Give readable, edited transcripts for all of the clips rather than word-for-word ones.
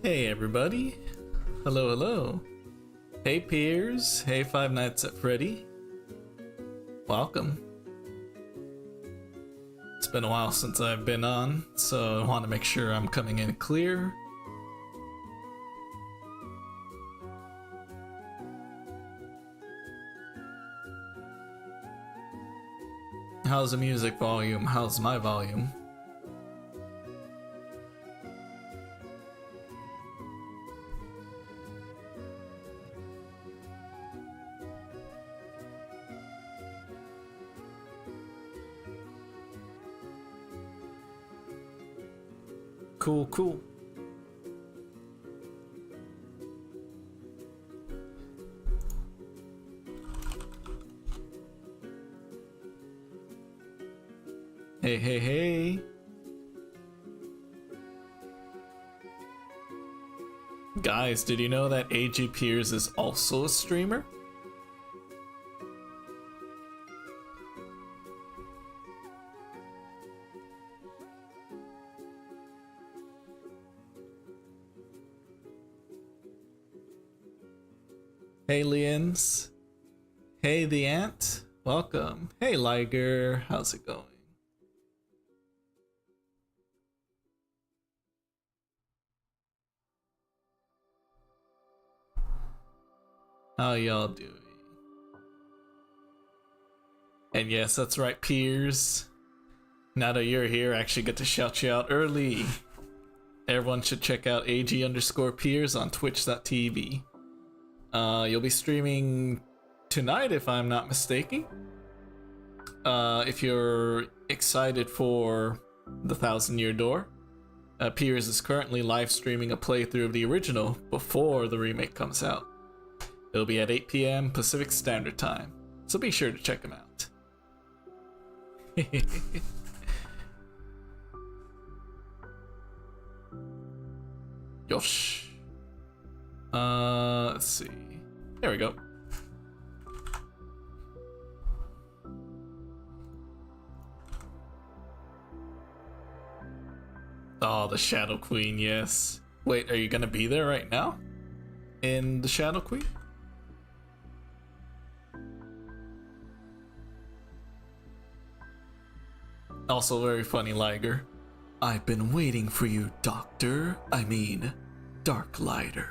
Hey everybody. Hello, hello. Hey peers. Hey Five Nights at Freddy. Welcome. It's been a while since I've been on, so I want to make sure I'm coming in clear. How's the music volume? How's my volume? Cool, cool. Hey, hey, hey. Guys, did you know that AG Piers is also a streamer? Hey Lians. Hey the Ant. Welcome. Hey Liger. How's it going? How y'all doing? And yes, that's right, Piers. Now that you're here, I actually get to shout you out early. Everyone should check out AG_Piers on twitch.tv. You'll be streaming tonight, if I'm not mistaken. If you're excited for the 1,000-Year Door, Piers is currently live streaming a playthrough of the original before the remake comes out. It'll be at 8 p.m. Pacific Standard Time, so be sure to check him out. Yosh. Let's see. There we go. Oh, the Shadow Queen, yes. Wait, are you gonna be there right now? In the Shadow Queen? Also very funny, Liger. I've been waiting for you, Doctor. I mean, Darklighter.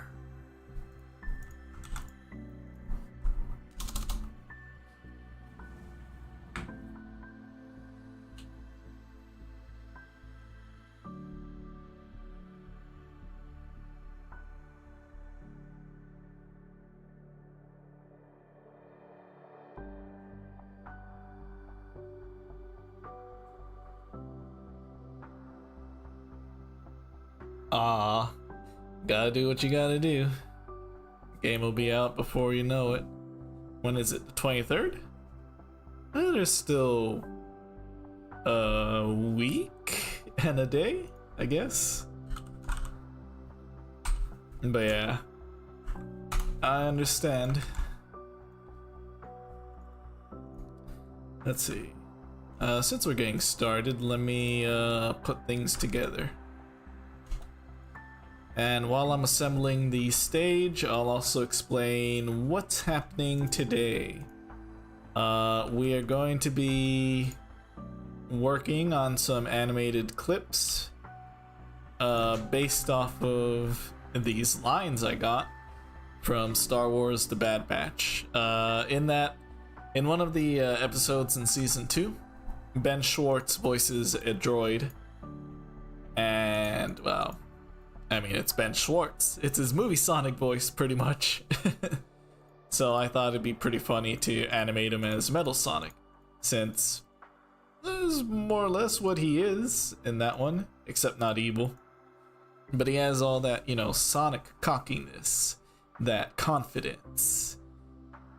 Gotta do what you gotta do. Game will be out before you know it. When is it? The 23rd? Well, there's still a week and a day, I guess. But yeah, I understand. Let's see. Since we're getting started, let me put things together. And while I'm assembling the stage, I'll also explain what's happening today. We are going to be working on some animated clips based off of these lines I got from Star Wars: The Bad Batch. In one of the episodes in season 2, Ben Schwartz voices a droid, and well, I mean, it's Ben Schwartz. It's his movie Sonic voice, pretty much. So I thought it'd be pretty funny to animate him as Metal Sonic, since this is more or less what he is in that one, except not evil. But he has all that, you know, Sonic cockiness, that confidence,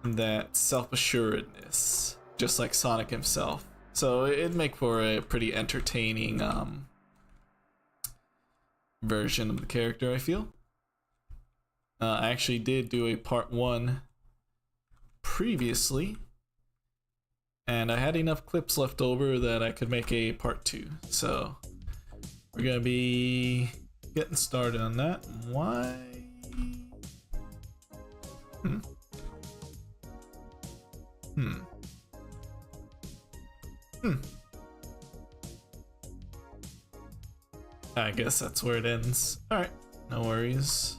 that self-assuredness, just like Sonic himself. So it'd make for a pretty entertaining version of the character, I feel. I actually did do a part 1 previously, and I had enough clips left over that I could make a part 2. So we're gonna be getting started on that. Why? I guess that's where it ends. Alright, no worries.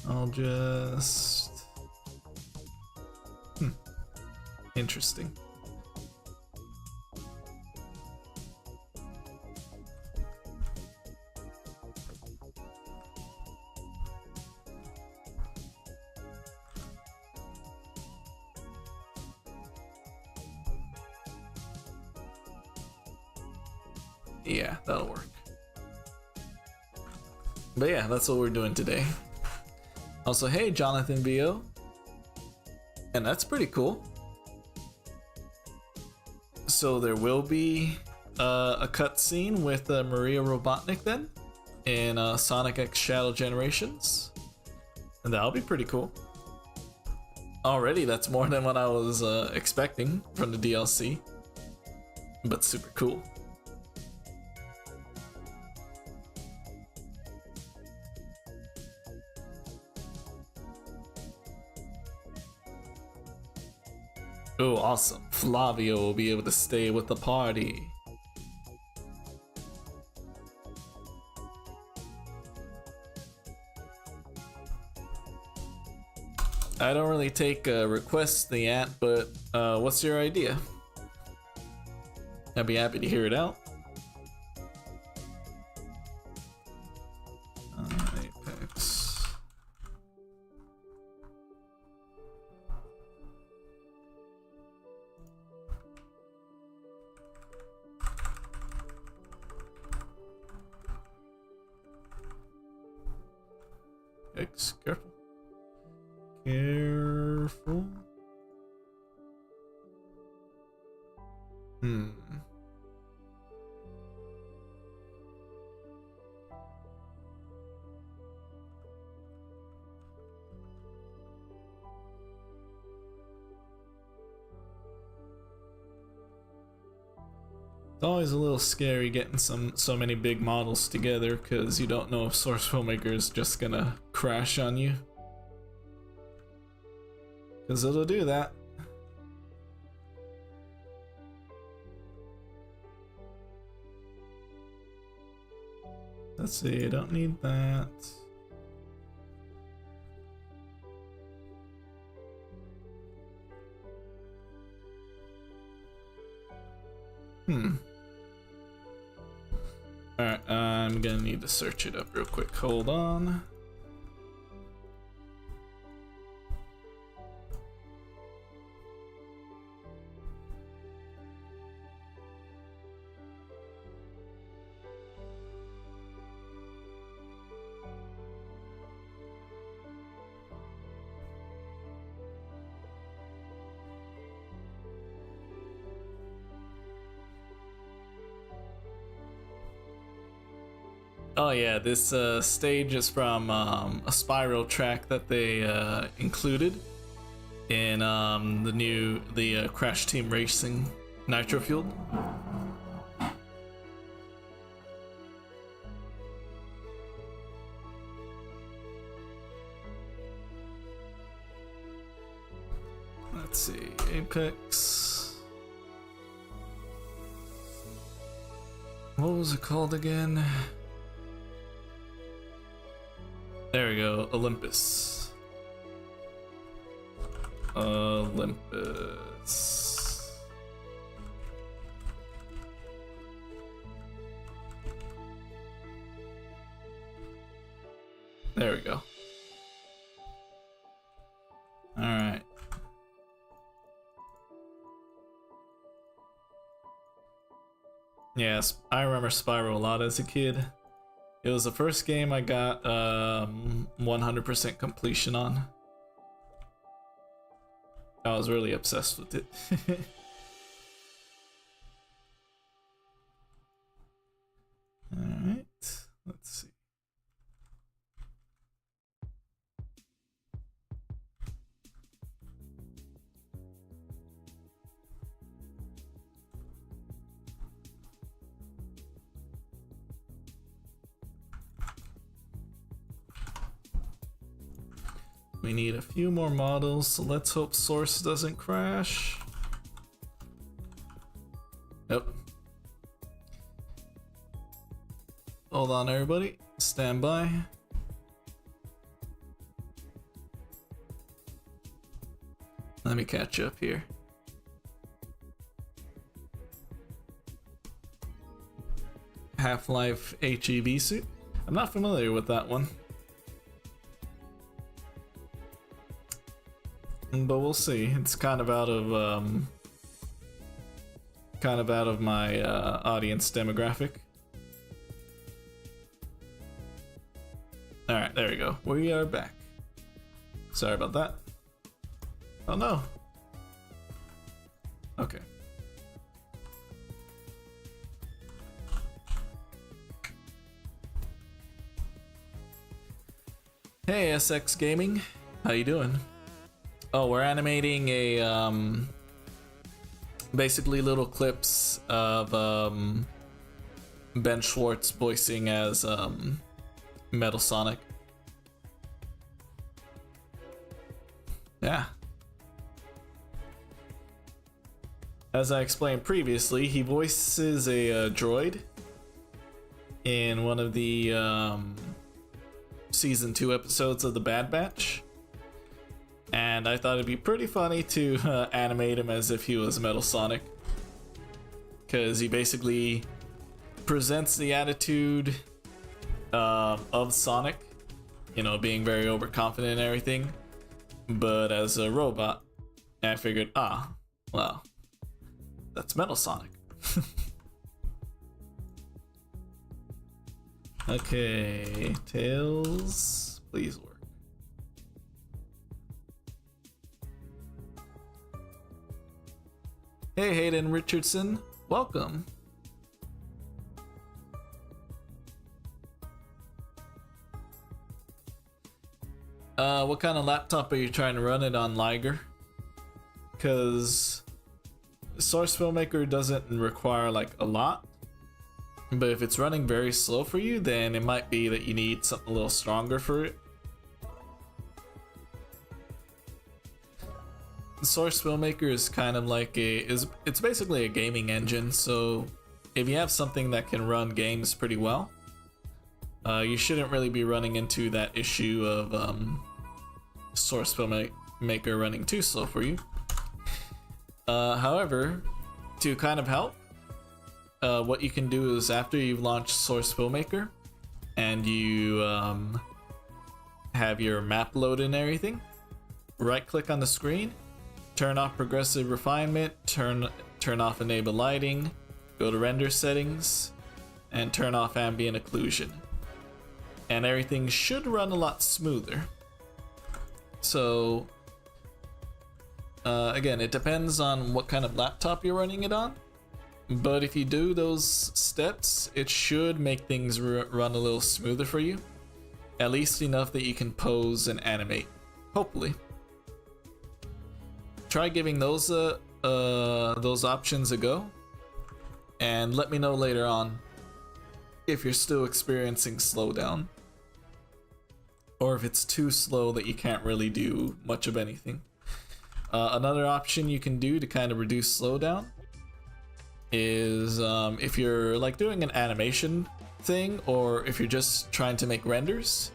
I'll just... Interesting. Yeah, that'll work. But yeah, that's what we're doing today. Also, hey, Jonathan B.O. And that's pretty cool. So there will be a cutscene with Maria Robotnik then in Sonic X Shadow Generations. And that'll be pretty cool. Already, that's more than what I was expecting from the DLC. But super cool. Oh, awesome. Flavio will be able to stay with the party. I don't really take requests, the ant, but what's your idea? I'd be happy to hear it out. Apex. Careful. Careful. It's always a little scary getting so many big models together because you don't know if Source Filmmaker is just gonna crash on you. Because it'll do that. Let's see, I don't need that. Alright, I'm gonna need to search it up real quick. Hold on. Oh yeah, this stage is from a Spyro track that they included in the Crash Team Racing Nitro Fueled. Let's see, Apex. What was it called again? There we go, Olympus. Olympus. There we go. Alright. Yes, I remember Spyro a lot as a kid. It was the first game I got 100% completion on. I was really obsessed with it. Alright, let's see. We need a few more models, so let's hope Source doesn't crash. Nope. Hold on, everybody. Stand by. Let me catch you up here. Half-Life HEV suit? I'm not familiar with that one. But we'll see. It's kind of out of my audience demographic. Alright, there we go. We are back. Sorry about that. Oh no. Okay. Hey SX Gaming, how you doing? Oh, we're animating a basically little clips of Ben Schwartz voicing as Metal Sonic. Yeah. As I explained previously, he voices a droid in one of the season 2 episodes of The Bad Batch. And I thought it'd be pretty funny to animate him as if he was Metal Sonic. Because he basically presents the attitude of Sonic, you know, being very overconfident and everything, but as a robot. And I figured, well, that's Metal Sonic. Okay, Tails, please work. Hey Hayden Richardson, welcome. What kind of laptop are you trying to run it on, Liger? Because Source Filmmaker doesn't require like a lot, but if it's running very slow for you, then it might be that you need something a little stronger for it. Source Filmmaker is kind of like it's basically a gaming engine, so if you have something that can run games pretty well, you shouldn't really be running into that issue of Source Filmmaker running too slow for you. However, to kind of help, what you can do is after you've launched Source Filmmaker and you have your map loaded and everything, right click on the screen, turn off progressive refinement, turn off enable lighting, go to render settings, and turn off ambient occlusion. And everything should run a lot smoother. So again, it depends on what kind of laptop you're running it on, but if you do those steps, it should make things run a little smoother for you, at least enough that you can pose and animate, hopefully. Try giving those options a go, and let me know later on if you're still experiencing slowdown, or if it's too slow that you can't really do much of anything. Another option you can do to kind of reduce slowdown is if you're like doing an animation thing, or if you're just trying to make renders,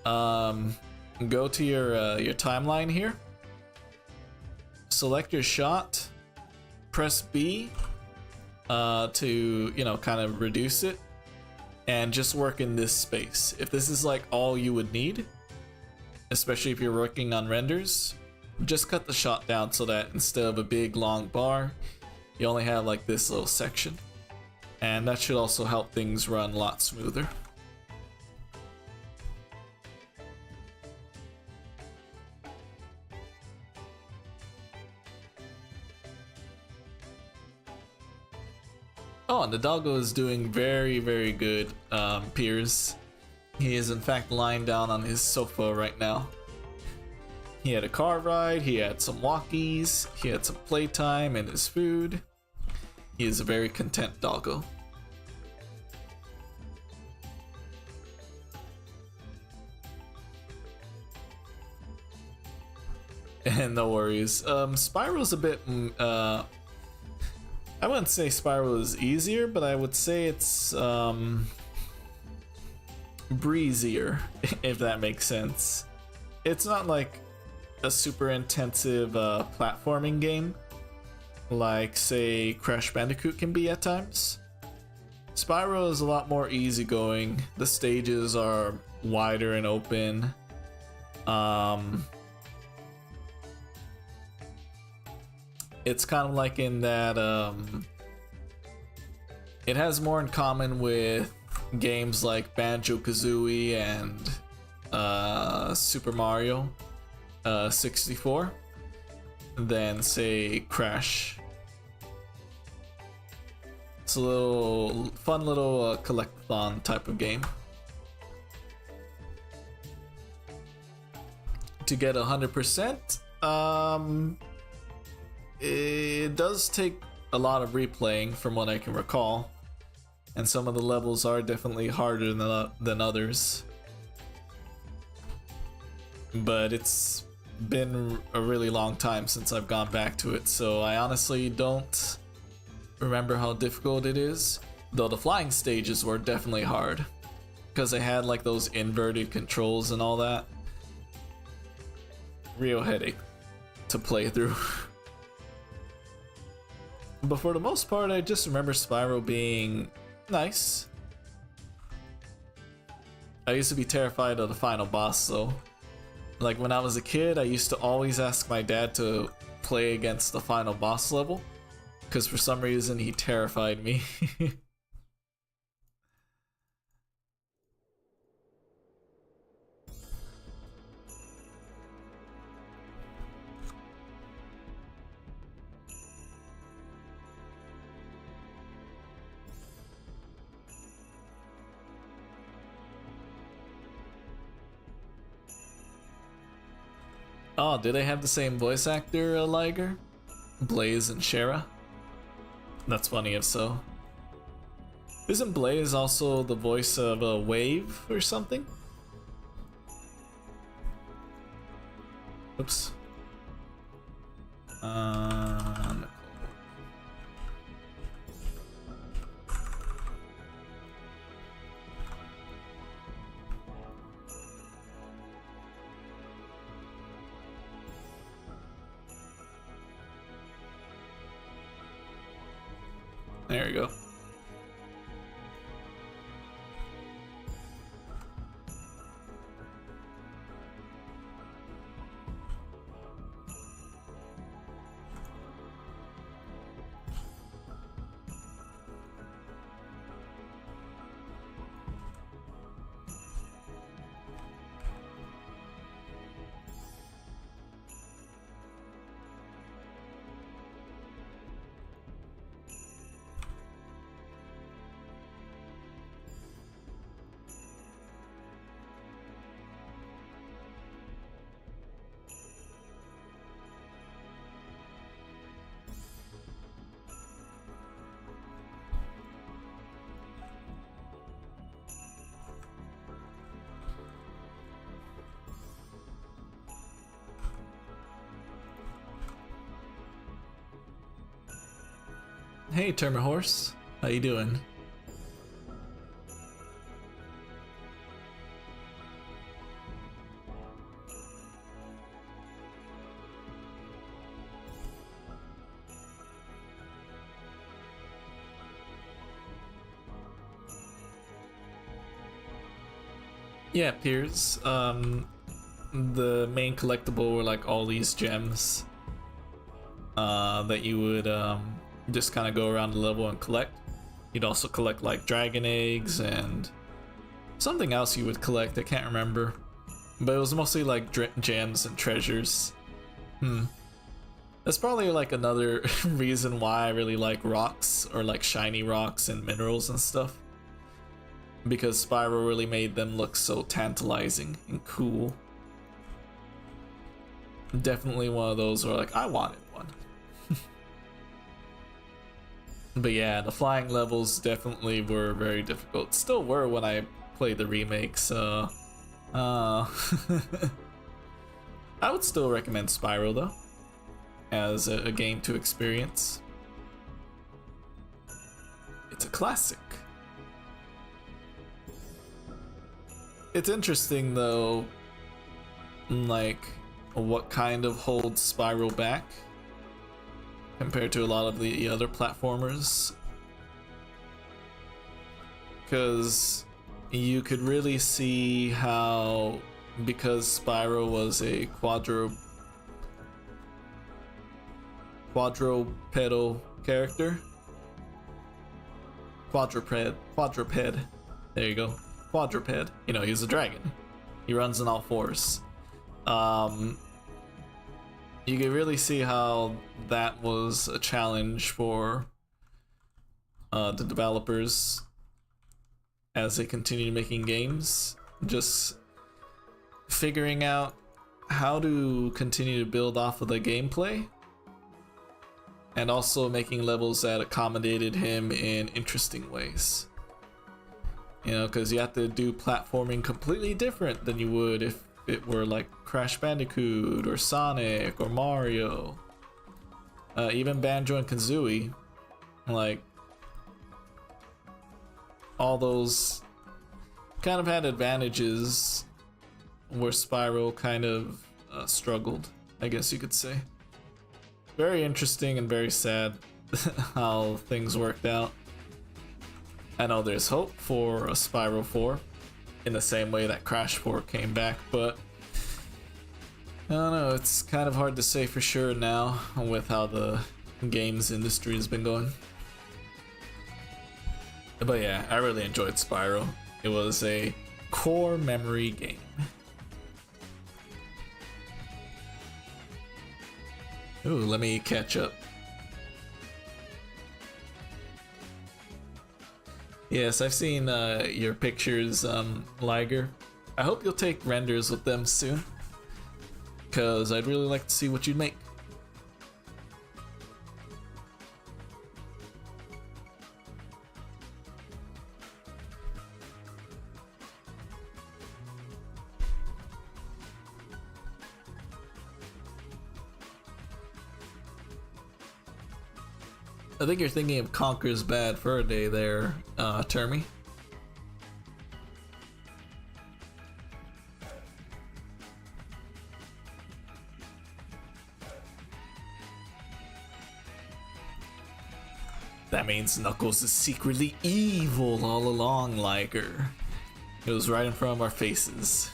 go to your timeline here, select your shot, press B to, you know, kind of reduce it, and just work in this space. If this is like all you would need, especially if you're working on renders, just cut the shot down so that instead of a big long bar, you only have like this little section, and that should also help things run a lot smoother. Oh, and the doggo is doing very, very good, Piers. He is in fact lying down on his sofa right now. He had a car ride, he had some walkies, he had some playtime and his food. He is a very content doggo. No worries. Spiral's a bit, I wouldn't say Spiral is easier, but I would say it's, breezier, if that makes sense. It's not like a super intensive platforming game, like say Crash Bandicoot can be at times. Spyro is a lot more easygoing. The stages are wider and open. It's kind of like in that it has more in common with games like Banjo-Kazooie and Super Mario 64 than say Crash. It's a little fun little collectathon type of game. To get 100%, it does take a lot of replaying from what I can recall, and some of the levels are definitely harder than others. But it's been a really long time since I've gone back to it, so I honestly don't remember how difficult it is, though the flying stages were definitely hard because they had like those inverted controls and all that. Real headache to play through. But for the most part, I just remember Spyro being nice. I used to be terrified of the final boss though. Like when I was a kid, I used to always ask my dad to play against the final boss level, because for some reason he terrified me. Oh, do they have the same voice actor, Liger? Blaze and Shara? That's funny if so. Isn't Blaze also the voice of a Wave or something? Oops. There we go. Hey, Terma Horse. How you doing? Yeah, Piers. The main collectible were like all these gems that you would just kind of go around the level and collect. You'd also collect like dragon eggs and something else you would collect, I can't remember. But it was mostly like gems and treasures. That's probably like another reason why I really like rocks, or like shiny rocks and minerals and stuff. Because Spyro really made them look so tantalizing and cool. Definitely one of those where like, I wanted one. But yeah, the flying levels definitely were very difficult. Still were when I played the remake, so... I would still recommend Spyro though, as a game to experience. It's a classic. It's interesting though, like what kind of holds Spyro back compared to a lot of the other platformers, because you could really see how, because Spyro was a quadrupedal character, quadruped, there you go, quadruped, you know, he's a dragon, he runs on all fours. You can really see how that was a challenge for the developers as they continued making games, just figuring out how to continue to build off of the gameplay and also making levels that accommodated him in interesting ways. You know, because you have to do platforming completely different than you would if it were like Crash Bandicoot or Sonic or Mario. Even Banjo and Kazooie, like all those kind of had advantages where Spyro kind of struggled, I guess you could say. Very interesting and very sad how things worked out. I know there's hope for a Spyro 4 in the same way that Crash 4 came back, but I don't know, it's kind of hard to say for sure now with how the games industry has been going. But yeah, I really enjoyed Spyro. It was a core memory game. Ooh, let me catch up. Yes, I've seen your pictures, Liger. I hope you'll take renders with them soon, because I'd really like to see what you'd make. I think you're thinking of Conker's Bad Fur Day there, Termy. That means Knuckles is secretly evil all along, Liger. It was right in front of our faces.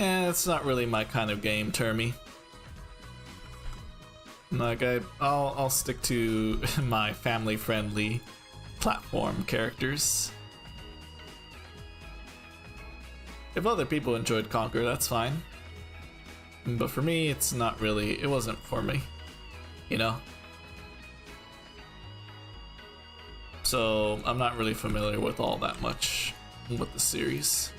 It's not really my kind of game, Termy. Like I'll stick to my family-friendly platform characters. If other people enjoyed Conquer, that's fine. But for me, it's not really. It wasn't for me, you know. So I'm not really familiar with all that much with the series.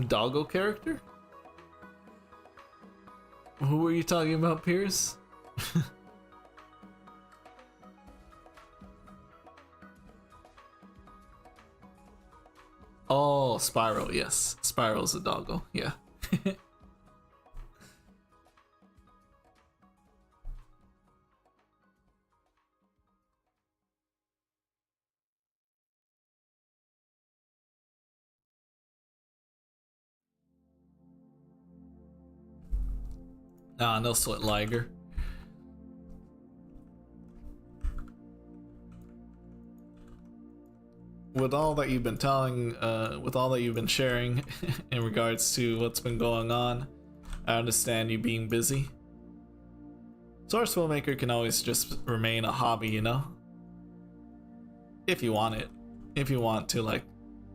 Doggo character? Who were you talking about, Pierce? Oh, Spyro, yes. Spyro's a doggo, yeah. No sweat, Liger. With all that you've been telling, with all that you've been sharing in regards to what's been going on, I understand you being busy. Source Filmmaker can always just remain a hobby, you know? If you want it. If you want to, like,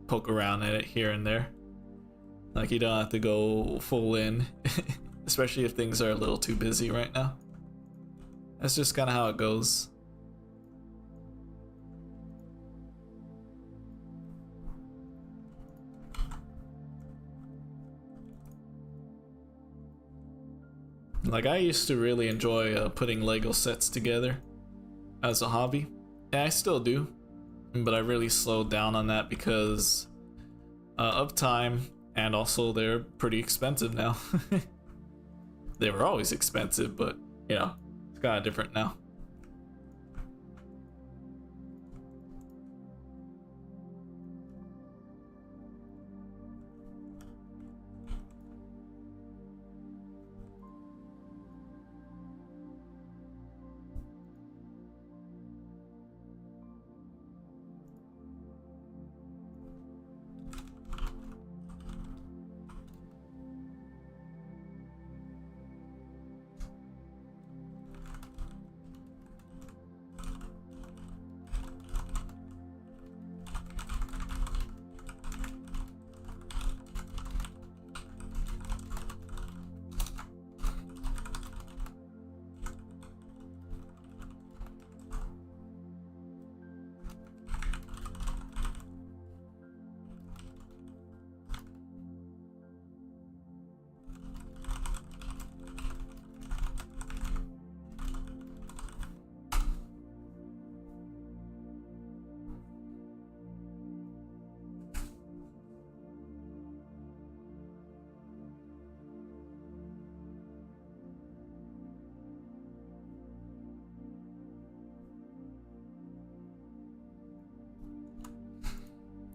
poke around at it here and there. Like, you don't have to go full in, especially if things are a little too busy right now. That's just kind of how it goes. Like, I used to really enjoy putting Lego sets together as a hobby. And I still do, but I really slowed down on that because of time, and also they're pretty expensive now. They were always expensive, but you know, it's kind of different now.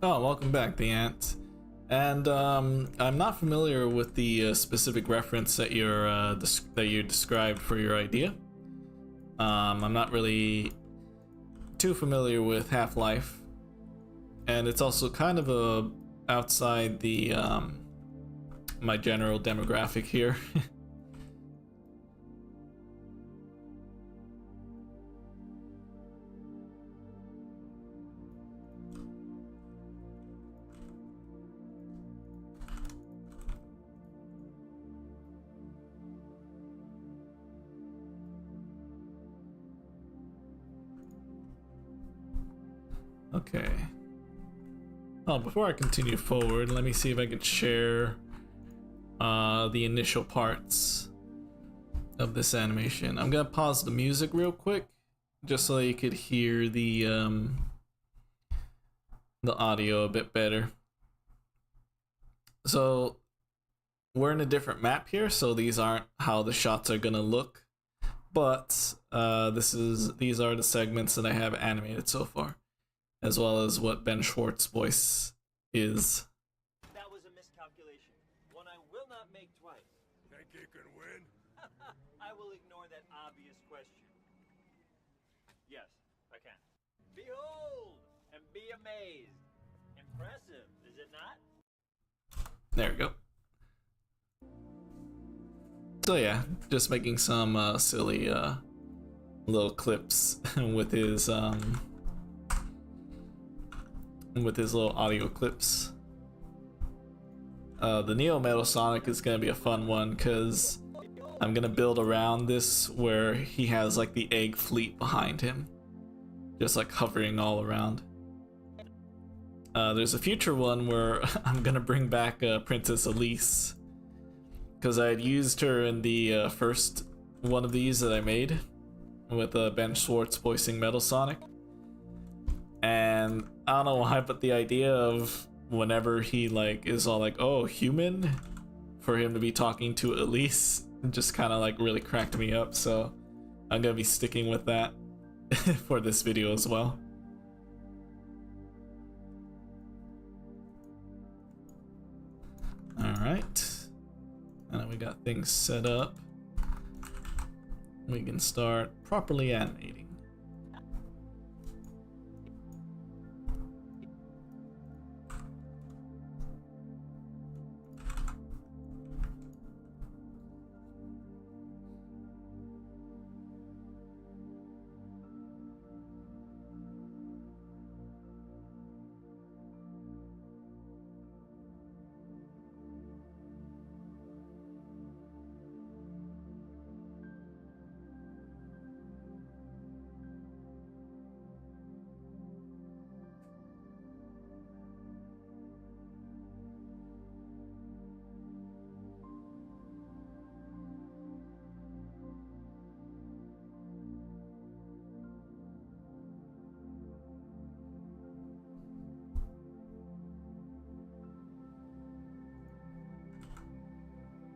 Oh, welcome back, the Ant. And I'm not familiar with the specific reference that you described for your idea. I'm not really too familiar with Half-Life, and it's also kind of outside the my general demographic here. Okay. Oh, before I continue forward, let me see if I can share the initial parts of this animation. I'm gonna pause the music real quick, just so you could hear the audio a bit better. So we're in a different map here, so these aren't how the shots are gonna look, but these are the segments that I have animated so far, as well as what Ben Schwartz's voice is. That was a miscalculation. One I will not make twice. Think you can win? I will ignore that obvious question. Yes, I can. Behold and be amazed. Impressive, is it not? There we go. So yeah, just making some silly little clips with his little audio clips. The Neo Metal Sonic is gonna be a fun one because I'm gonna build around this where he has like the egg fleet behind him, just like hovering all around. There's a future one where I'm gonna bring back Princess Elise, because I had used her in the first one of these that I made with Ben Schwartz voicing Metal Sonic. And I don't know why, but the idea of whenever he like is all like, oh, human, for him to be talking to Elise just kind of like really cracked me up. So I'm gonna be sticking with that for this video as well. All right, and we got things set up. we can start properly animating.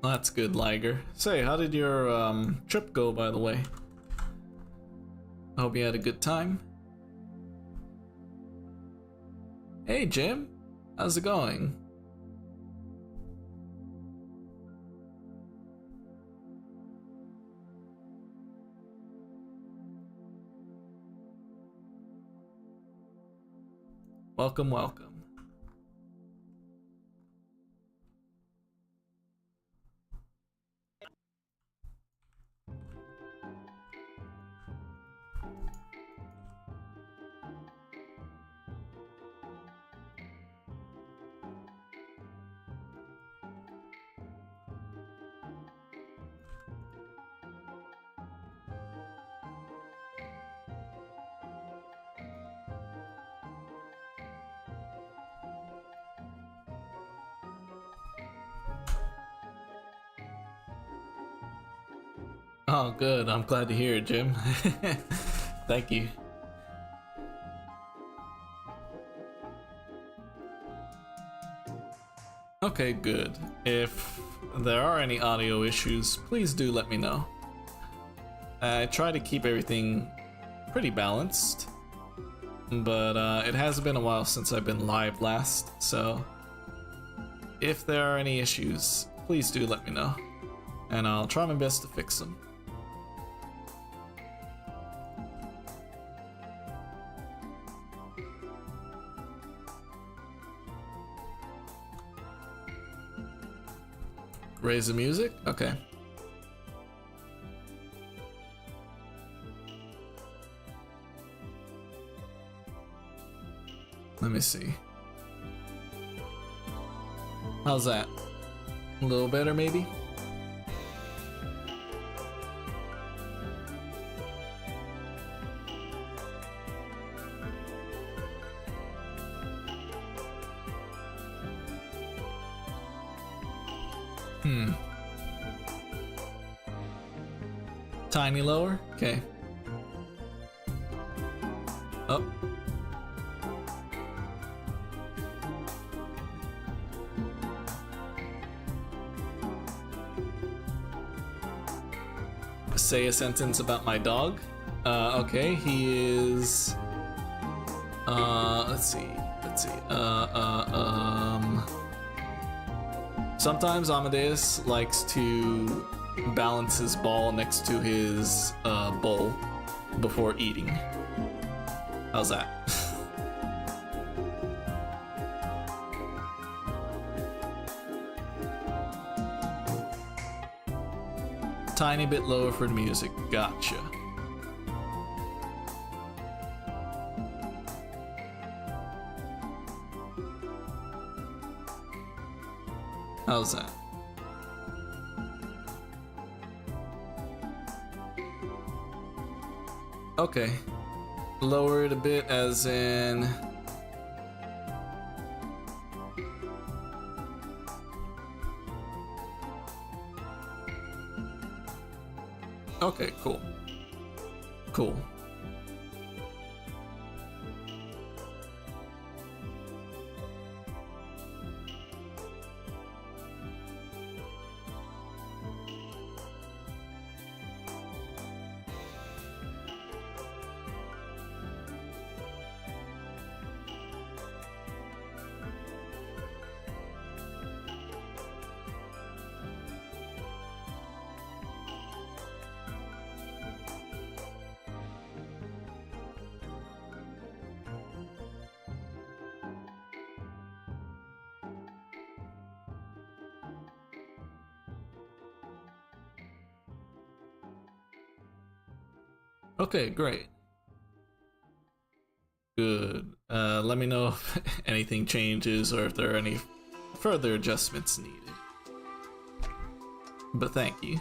That's good, Liger. Say, how did your trip go, by the way? I hope you had a good time. Hey, Jim. How's it going? Welcome, welcome. Oh, good. I'm glad to hear it, Jim. Thank you. Okay, good. If there are any audio issues, please do let me know. I try to keep everything pretty balanced, but it has been a while since I've been live last, so if there are any issues, please do let me know, and I'll try my best to fix them. Raise the music? Okay. Let me see. How's that? A little better, maybe? Tiny lower? Okay. Up. Say a sentence about my dog. Okay, he is. Let's see. Sometimes Amadeus likes to balance his ball next to his bowl before eating. How's that? Tiny bit lower for the music. Gotcha. How's that? Okay. Lower it a bit as in... Okay, cool. Cool. Okay, great. Good. Let me know if anything changes or if there are any further adjustments needed. But thank you.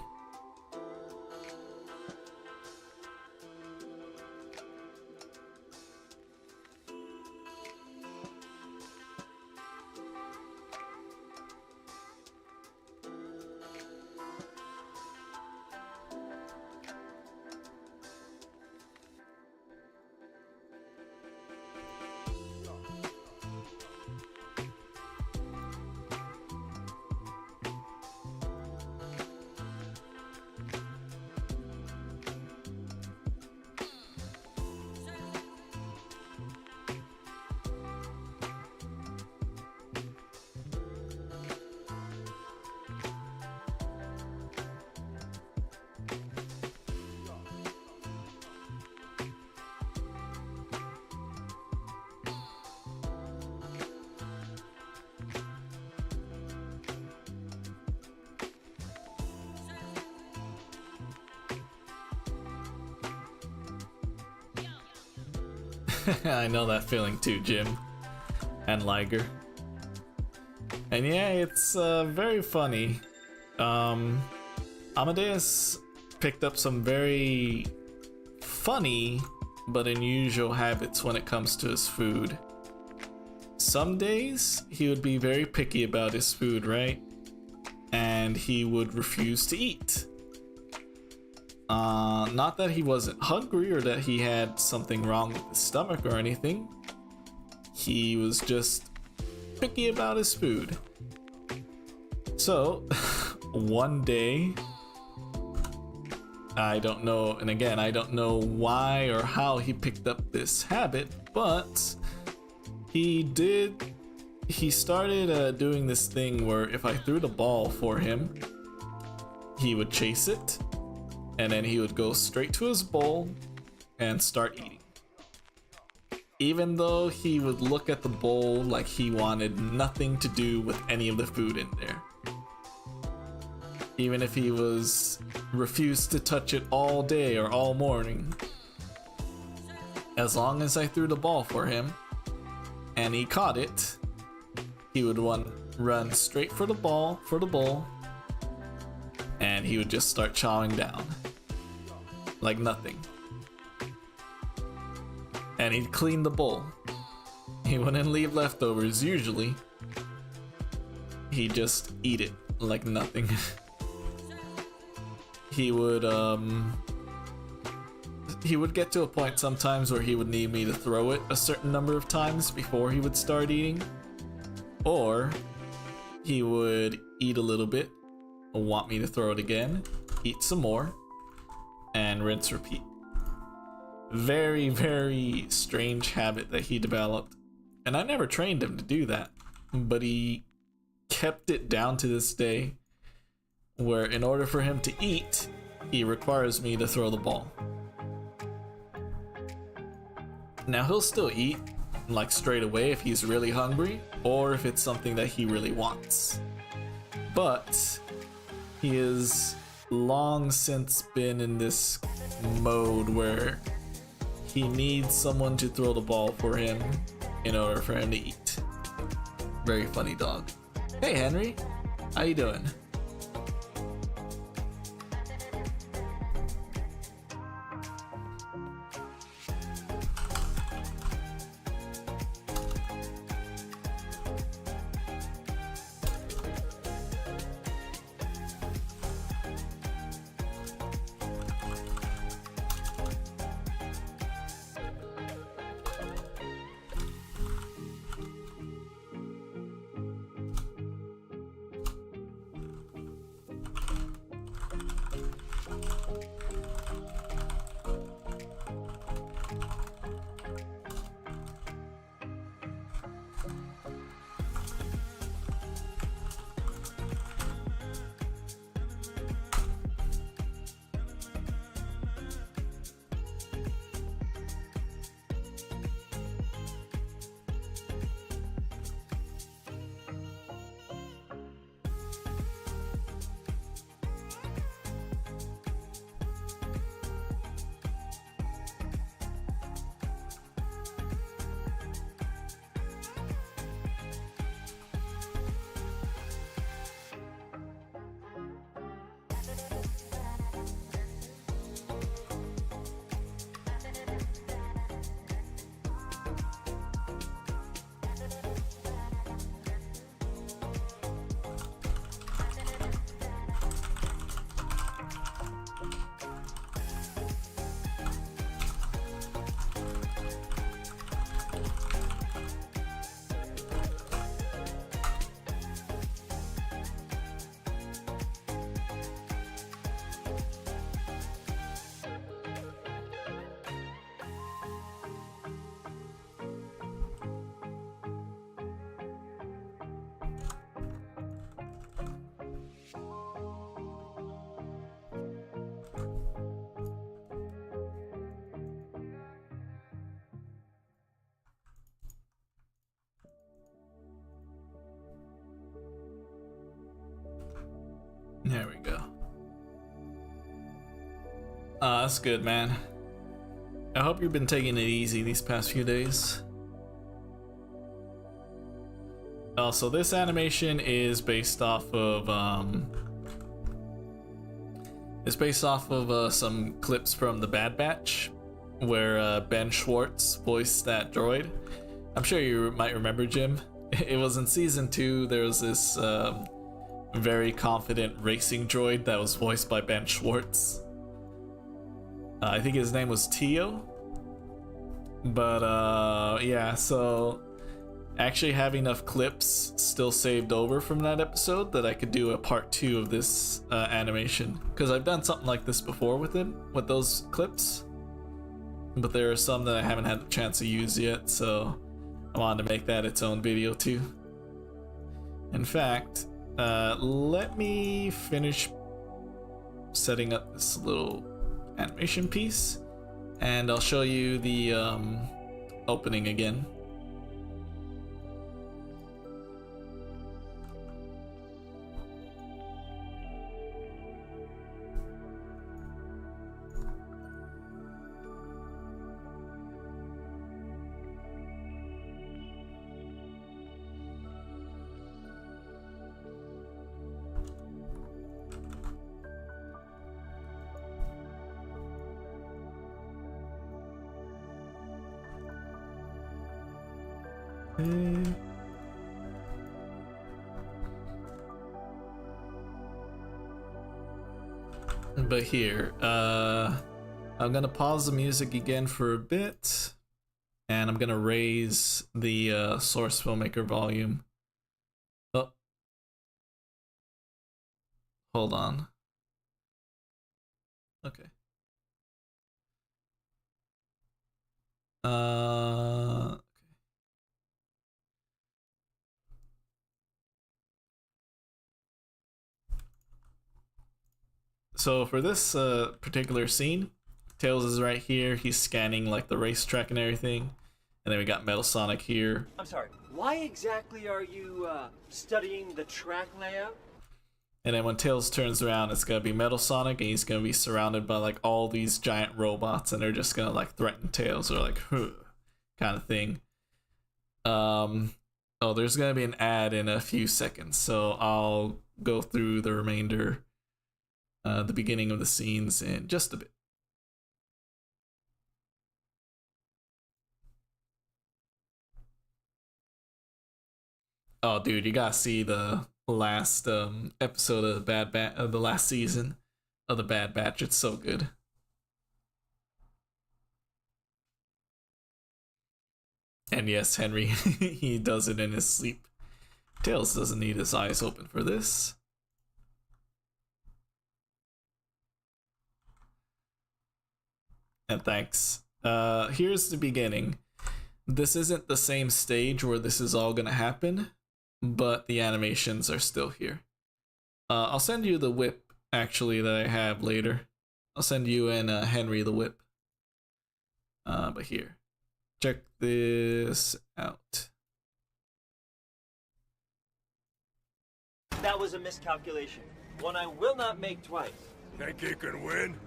I know that feeling too, Jim. And Liger. And yeah, it's very funny. Amadeus picked up some very funny but unusual habits when it comes to his food. Some days he would be very picky about his food, right? And he would refuse to eat. Not that he wasn't hungry or that he had something wrong with his stomach or anything. He was just picky about his food. So, one day, I don't know, and again, I don't know why or how he picked up this habit, but he started doing this thing where if I threw the ball for him, he would chase it, and then he would go straight to his bowl and start eating. Even though he would look at the bowl like he wanted nothing to do with any of the food in there. Even if he was refused to touch it all day or all morning. As long as I threw the ball for him and he caught it, he would run straight for the bowl, and he would just start chowing down like nothing. And he'd clean the bowl. He wouldn't leave leftovers usually. He'd just eat it like nothing. He would get to a point sometimes where he would need me to throw it a certain number of times before he would start eating. Or he would eat a little bit, want me to throw it again, eat some more, and rinse repeat. Very, very strange habit that he developed. And I never trained him to do that, but he kept it down to this day, where in order for him to eat, he requires me to throw the ball. Now he'll still eat, like straight away if he's really hungry, or if it's something that he really wants. But he has long since been in this mode where he needs someone to throw the ball for him in order for him to eat. Very funny dog. Hey Henry, how you doing? There we go. That's good, man. I hope you've been taking it easy these past few days. So this animation is based off of some clips from The Bad Batch, where Ben Schwartz voiced that droid. I'm sure you might remember, Jim. It was in season 2. There was this very confident racing droid that was voiced by Ben Schwartz. I think his name was Tio. But yeah, so I actually have enough clips still saved over from that episode that I could do a part 2 of this animation, because I've done something like this before with those clips, but there are some that I haven't had the chance to use yet, so I wanted to make that its own video too. In fact, let me finish setting up this little animation piece, and I'll show you the opening again. But here, I'm gonna pause the music again for a bit, and I'm gonna raise the source filmmaker volume. Oh, hold on. Okay. So for this particular scene, Tails is right here. He's scanning like the racetrack and everything. And then we got Metal Sonic here. I'm sorry, why exactly are you studying the track layout? And then when Tails turns around, it's gonna be Metal Sonic, and he's gonna be surrounded by like all these giant robots, and they're just gonna like threaten Tails or like kind of thing. Oh, there's gonna be an ad in a few seconds, so I'll go through the remainder, the beginning of the scenes in just a bit. Oh, dude, you gotta see the last episode of the last season of the Bad Batch. It's so good. And yes, Henry, he does it in his sleep. Tails doesn't need his eyes open for this. And thanks. Here's the beginning. This isn't the same stage where this is all gonna happen, but the animations are still here. I'll send you the whip, actually, that I have later. I'll send you and Henry the whip. But here. Check this out. That was a miscalculation. One I will not make twice. Think you can win?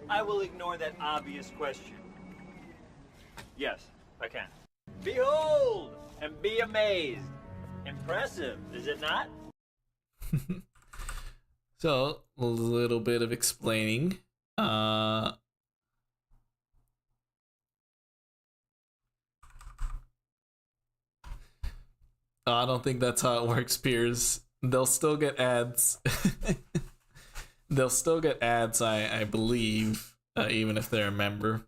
I will ignore that obvious question. Yes, I can. Behold and be amazed. Impressive, is it not? So, a little bit of explaining. I don't think that's how it works, Piers. They'll still get ads. They'll still get ads, I believe, even if they're a member.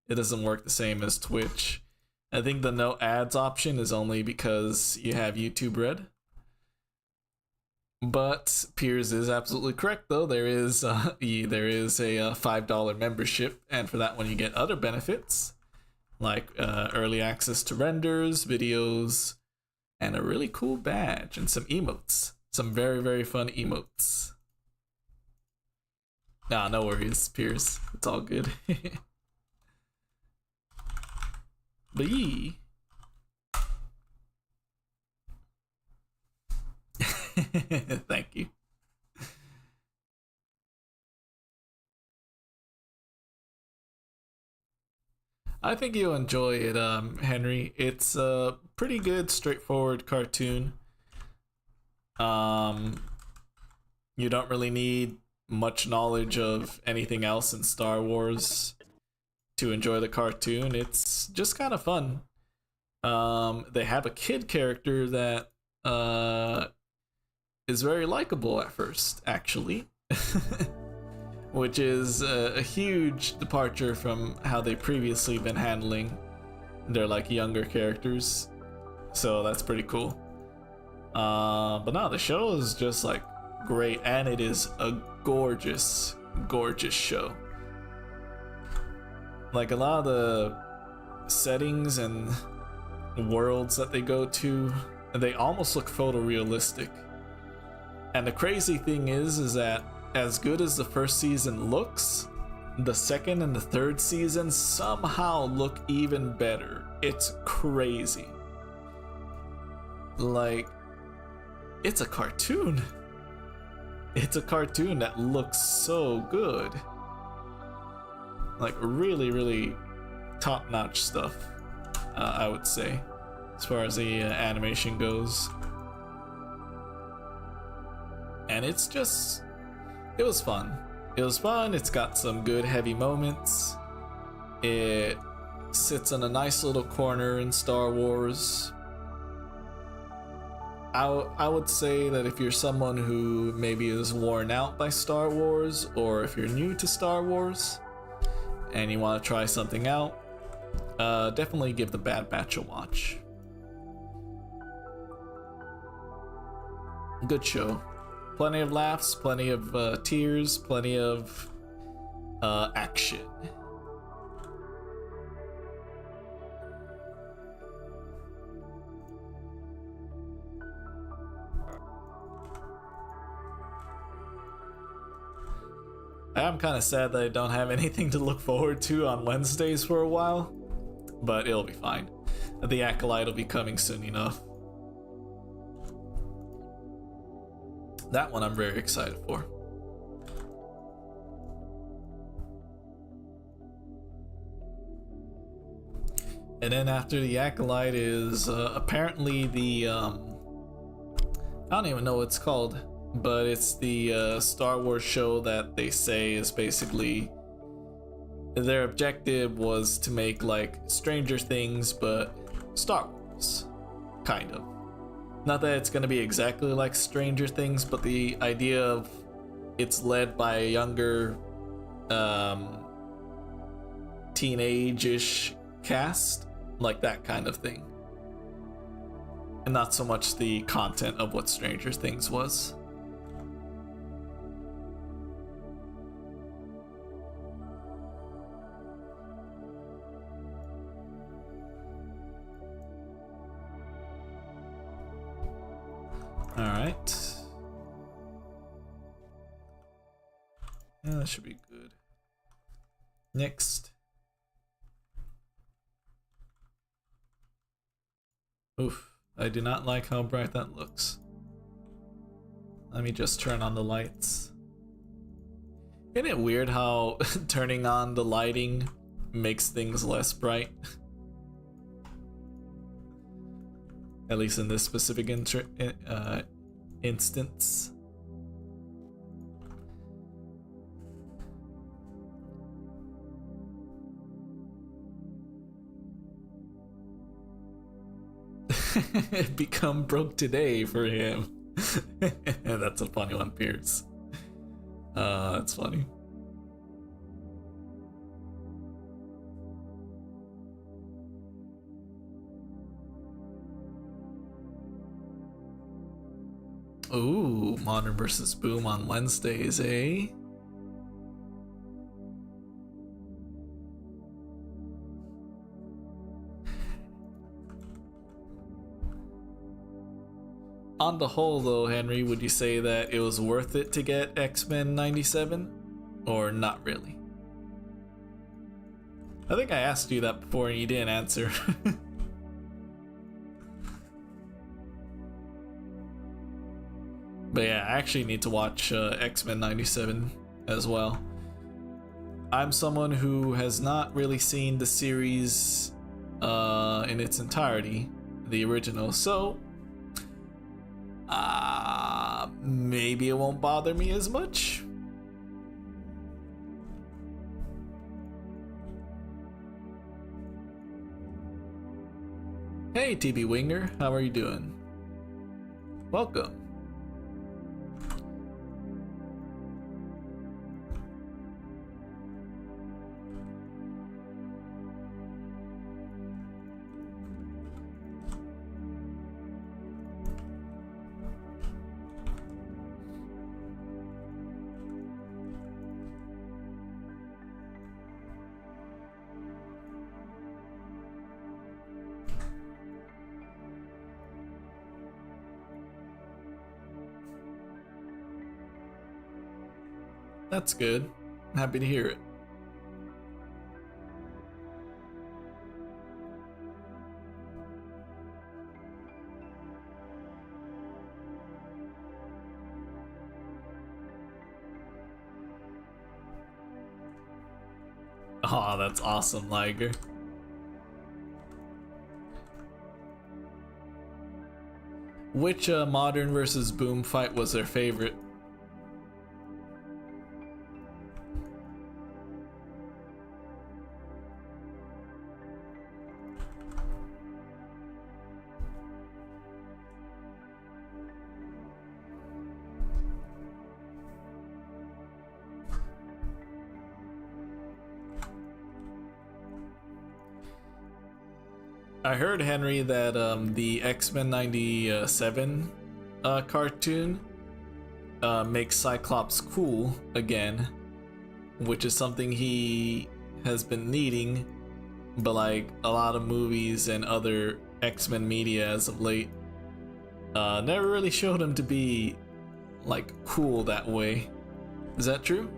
It doesn't work the same as Twitch. I think the no ads option is only because you have YouTube Red. But Piers is absolutely correct, though. There is a $5 membership, and for that one you get other benefits, like early access to renders, videos, and a really cool badge, and some emotes. Some very, very fun emotes. Nah, no worries, Piers. It's all good. But yee. Thank you. I think you'll enjoy it, Henry. It's a pretty good, straightforward cartoon. Um, you don't really need much knowledge of anything else in Star Wars to enjoy the cartoon. It's just kind of fun. They have a kid character that is very likable at first, actually. Which is a huge departure from how they previously been handling their like younger characters. So that's pretty cool. But no, the show is just like great, and it is a gorgeous, gorgeous show. Like a lot of the settings and worlds that they go to, they almost look photorealistic. And the crazy thing is that as good as the first season looks, the second and the third season somehow look even better. It's crazy. Like, it's a cartoon. It's a cartoon that looks so good. Like, really, really top-notch stuff, I would say, as far as the animation goes. And it's just... it was fun. It was fun. It's got some good heavy moments. It sits in a nice little corner in Star Wars. I would say that if you're someone who maybe is worn out by Star Wars, or if you're new to Star Wars and you want to try something out, definitely give The Bad Batch a watch. Good show. Plenty of laughs, plenty of tears, plenty of action. I'm kind of sad that I don't have anything to look forward to on Wednesdays for a while, but it'll be fine. The Acolyte will be coming soon enough. That one I'm very excited for. And then after the Acolyte is apparently the I don't even know what it's called, but it's the Star Wars show that they say is basically their objective was to make like Stranger Things but Star Wars, kind of. Not that it's going to be exactly like Stranger Things, but the idea of it's led by a younger teenage-ish cast, like that kind of thing. And not so much the content of what Stranger Things was. Alright. Yeah, that should be good. Next. Oof, I do not like how bright that looks. Let me just turn on the lights. Isn't it weird how turning on the lighting makes things less bright? At least in this specific instance. Become broke today for him. That's a funny one, Pierce. That's funny. Ooh, Modern vs. Boom on Wednesdays, eh? On the whole, though, Henry, would you say that it was worth it to get X-Men 97? Or not really? I think I asked you that before and you didn't answer. But yeah, I actually need to watch X-Men 97 as well. I'm someone who has not really seen the series in its entirety, the original, so maybe it won't bother me as much. Hey TB Winger, how are you doing? Welcome. That's good. I'm happy to hear it. Oh, that's awesome, Liger. Which modern versus boom fight was their favorite? I heard, Henry, that the X-Men 97 cartoon makes Cyclops cool again, which is something he has been needing, but like a lot of movies and other X-Men media as of late never really showed him to be like cool that way. Is that true?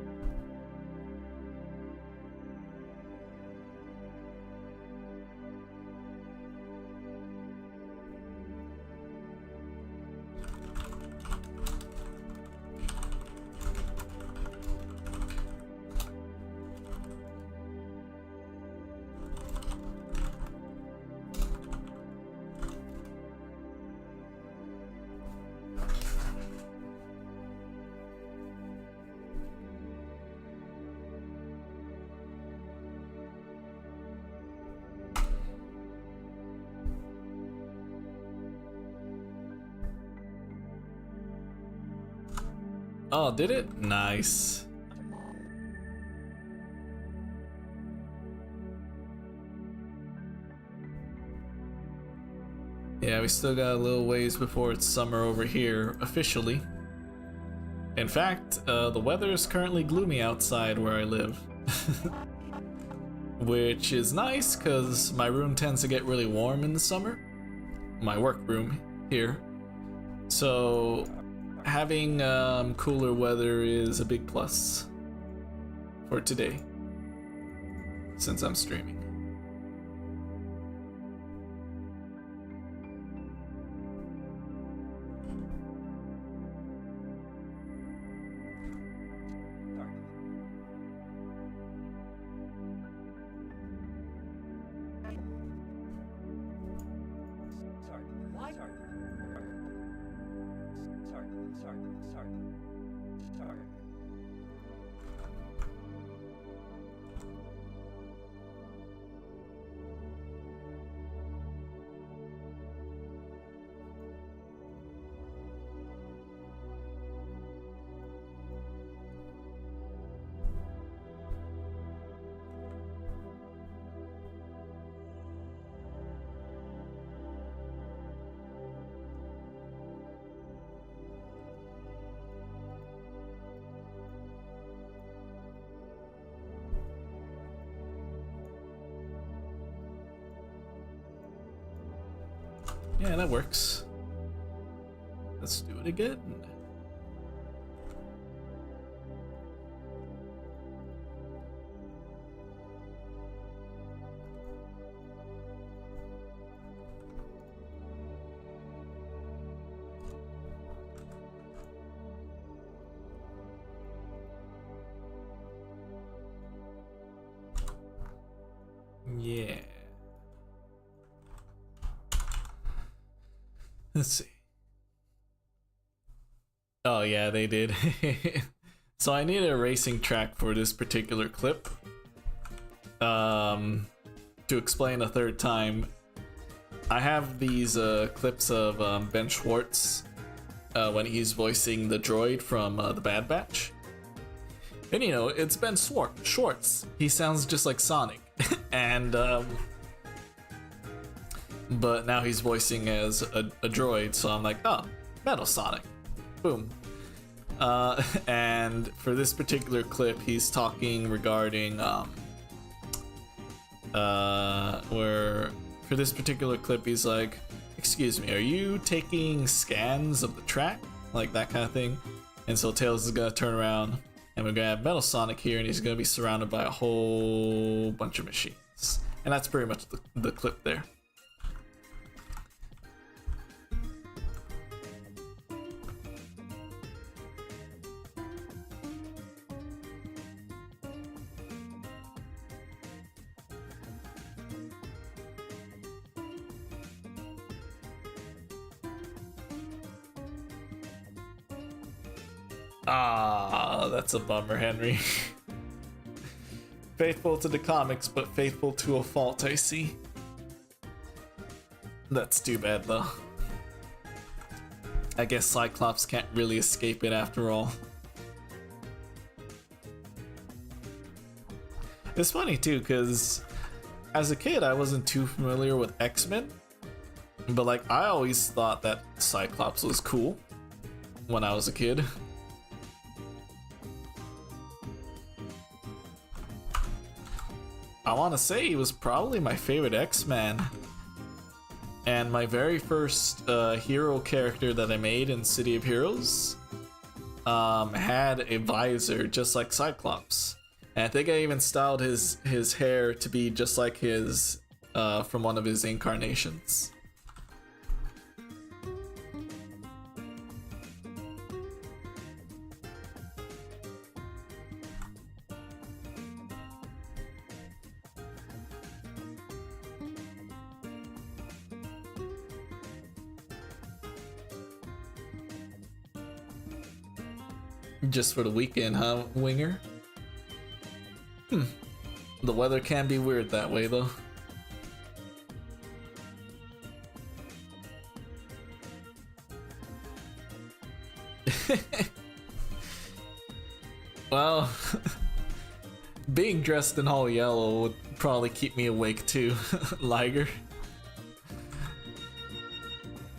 Oh, did it? Nice. Yeah, we still got a little ways before it's summer over here, officially. In fact, the weather is currently gloomy outside where I live. Which is nice, because my room tends to get really warm in the summer. My work room here. So having cooler weather is a big plus for today, since I'm streaming. Yeah, that works. Let's do it again. Yeah. Let's see. Oh yeah, they did. So I need a racing track for this particular clip. To explain a third time, I have these clips of Ben Schwartz when he's voicing the droid from The Bad Batch. And you know, it's Ben Schwartz. He sounds just like Sonic. And but now he's voicing as a droid, so I'm like, oh, Metal Sonic. Boom. And for this particular clip, he's talking regarding where for this particular clip he's like, excuse me, are you taking scans of the track? Like that kind of thing. And so Tails is gonna turn around and we're gonna have Metal Sonic here and he's gonna be surrounded by a whole bunch of machines. And that's pretty much the clip there. Ah, that's a bummer, Henry. Faithful to the comics, but faithful to a fault, I see. That's too bad, though. I guess Cyclops can't really escape it after all. It's funny, too, because as a kid, I wasn't too familiar with X-Men. But, like, I always thought that Cyclops was cool when I was a kid. I want to say he was probably my favorite X-Man. And my very first hero character that I made in City of Heroes had a visor just like Cyclops. And I think I even styled his hair to be just like his from one of his incarnations. Just for the weekend, huh, Winger? The weather can be weird that way, though. Well, being dressed in all yellow would probably keep me awake too, Liger.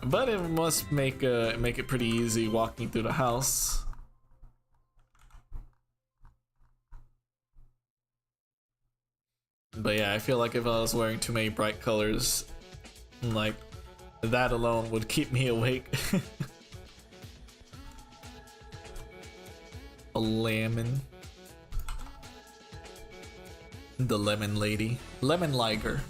But it must make it pretty easy walking through the house. But yeah, I feel like if I was wearing too many bright colors, like, that alone would keep me awake. A lemon. The lemon lady. Lemon Liger.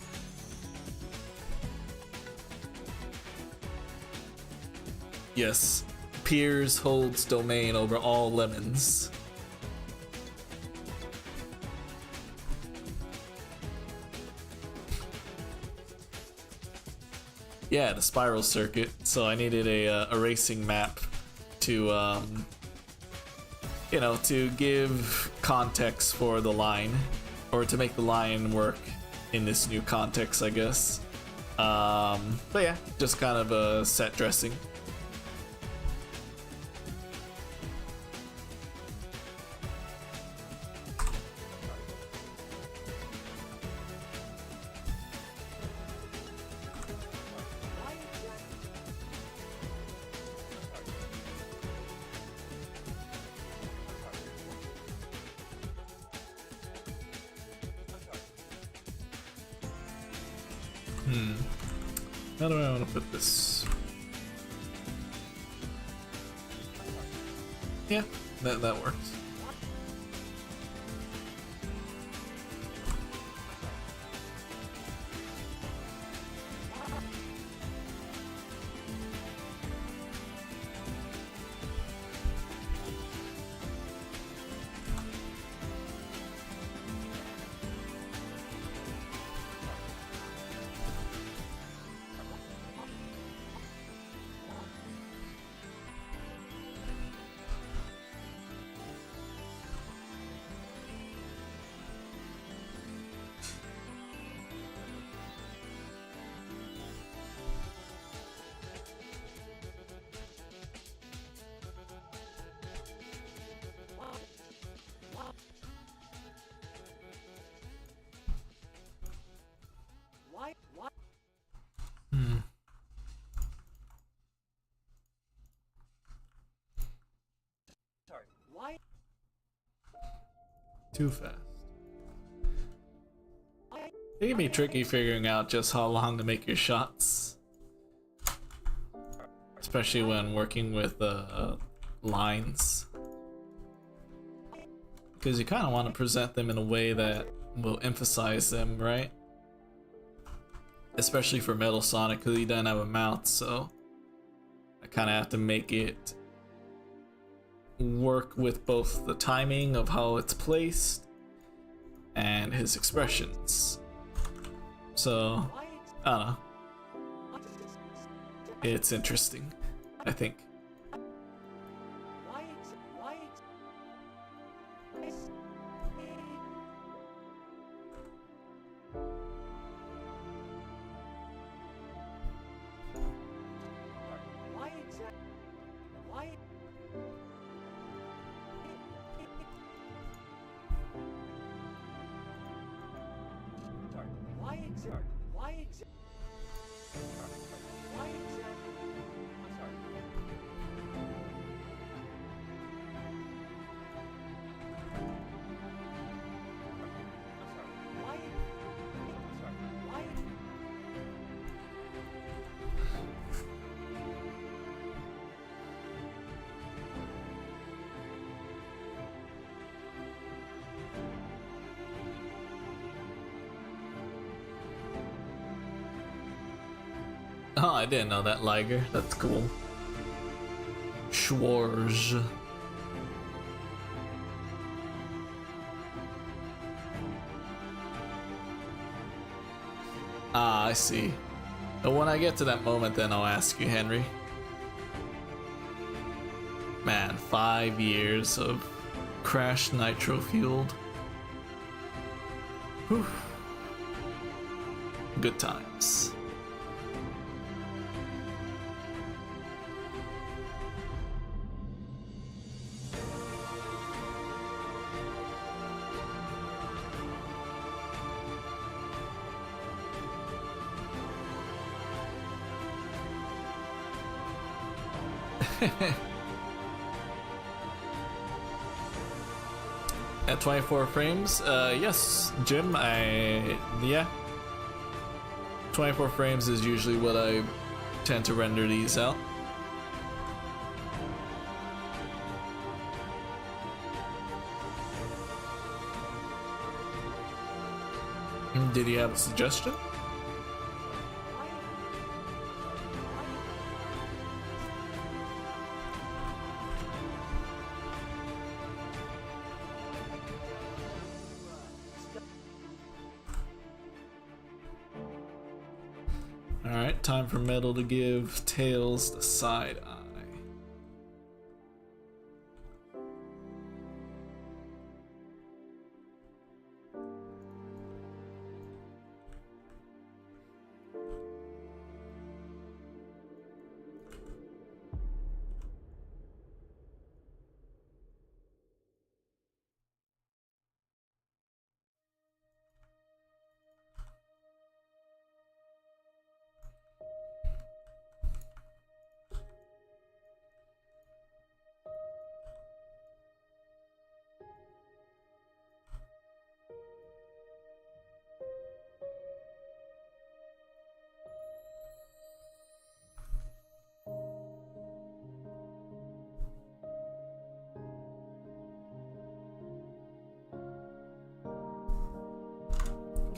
Yes, Piers holds domain over all lemons. Yeah, the spiral circuit. So I needed a racing map to, you know, to give context for the line, or to make the line work in this new context, I guess. But yeah, just kind of a set dressing. How do I want to put this? Yeah, that works. Too fast. It can be tricky figuring out just how long to make your shots. Especially when working with lines. Because you kind of want to present them in a way that will emphasize them, right? Especially for Metal Sonic, because he doesn't have a mouth, so I kind of have to make it work with both the timing of how it's placed and his expressions. So, I don't know. It's interesting, I think. Oh, I didn't know that, Liger. That's cool. Schwartz. Ah, I see. But when I get to that moment, then I'll ask you, Henry. Man, 5 years of crashed nitro fueled. Whew. Good times. At 24 frames, yes, Jim, yeah. 24 frames is usually what I tend to render these out. Did you have a suggestion? Alright, time for Metal to give Tails the side eye.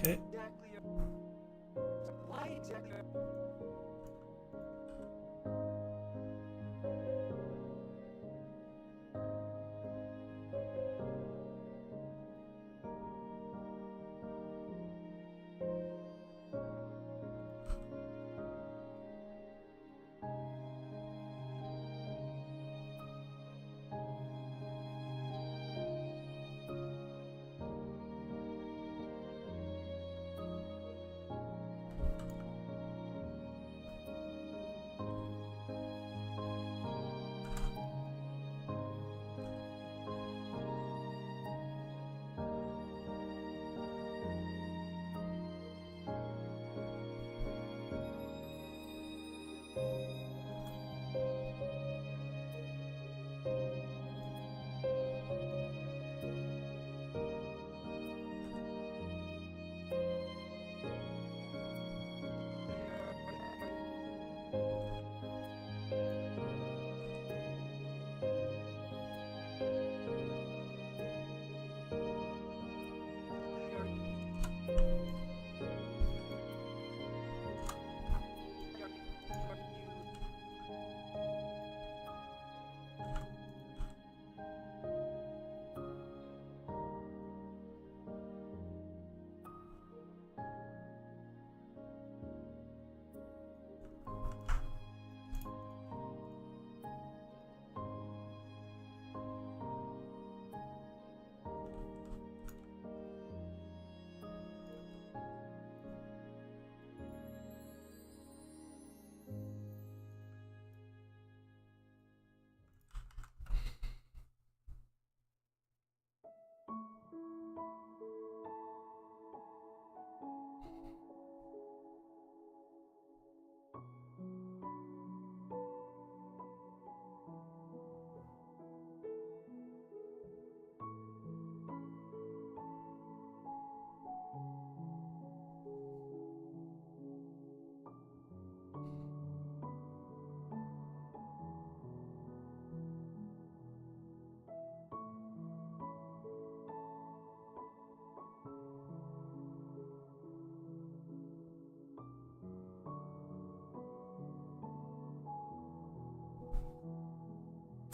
Okay. Why exactly?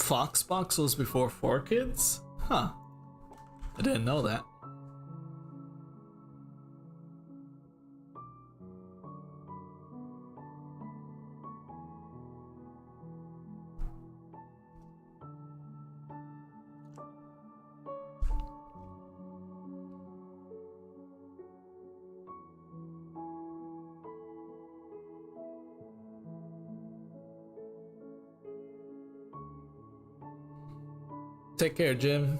Foxbox was before 4Kids? Huh. I didn't know that. Take care, Jim.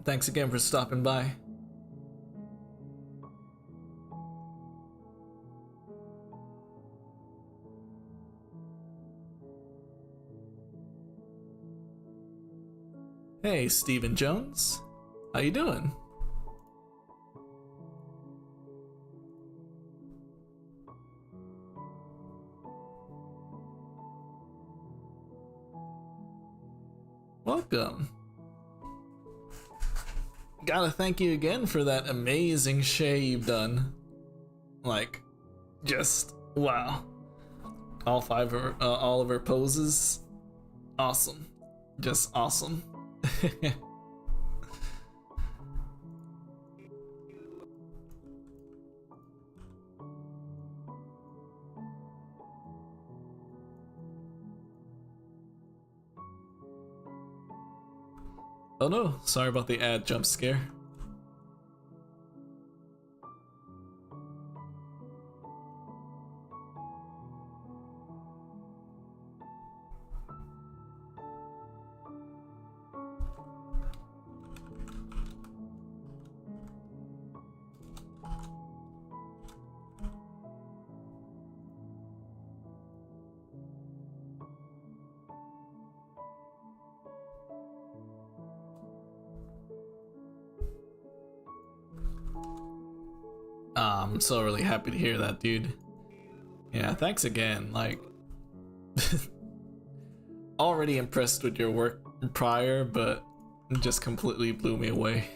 Thanks again for stopping by. Hey, Stephen Jones. How you doing? Welcome. Gotta thank you again for that amazing shade you've done. Like, just wow. All of her poses, awesome. Just awesome. Oh no, sorry about the ad jump scare. I'm so really happy to hear that, dude. Yeah, thanks again. Like, already impressed with your work prior, but it just completely blew me away.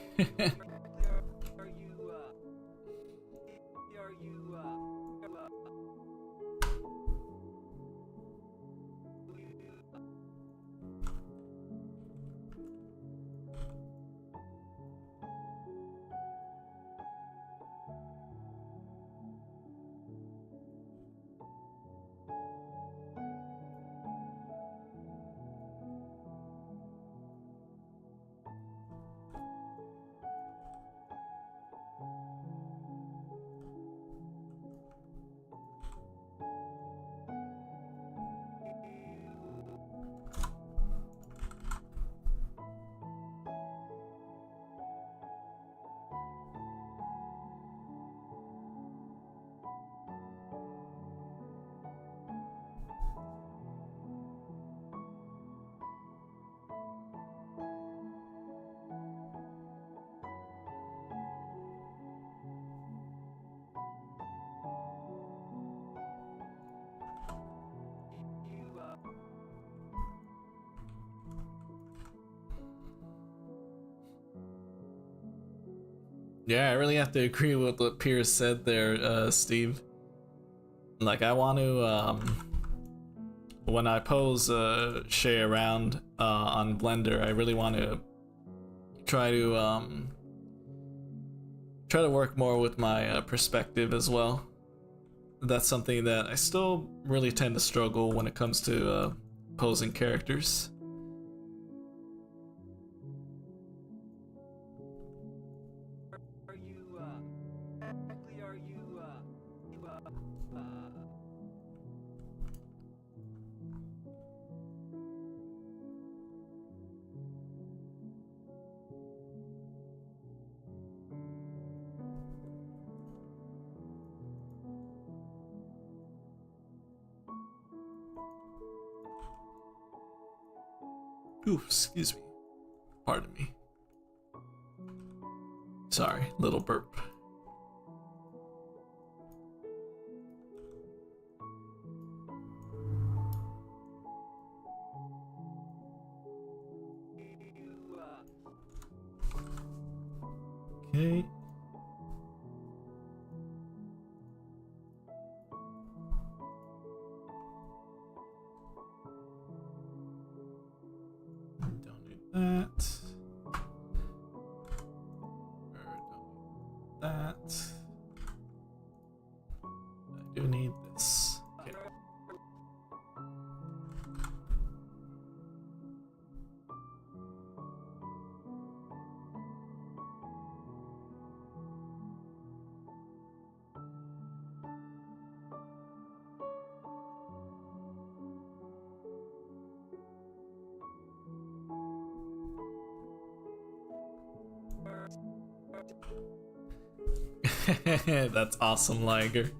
Yeah, I really have to agree with what Pierce said there, Steve. Like, I want to, when I pose Shay around on Blender, I really want to try to work more with my perspective as well. That's something that I still really tend to struggle when it comes to posing characters. Ooh, excuse me. Pardon me. Sorry, little burp. Okay. that. I do need this. Okay. That's awesome, Liger.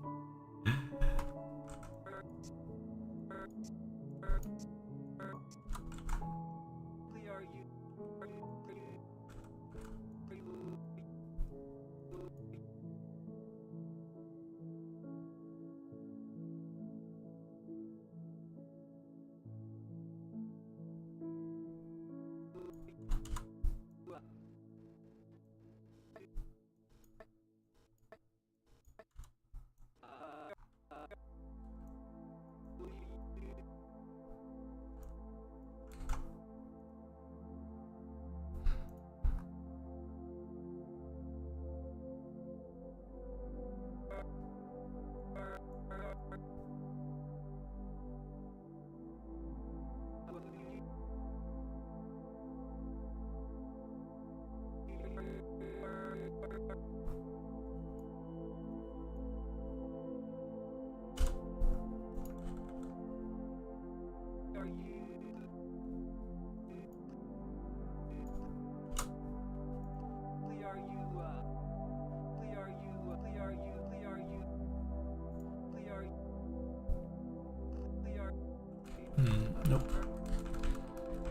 Nope.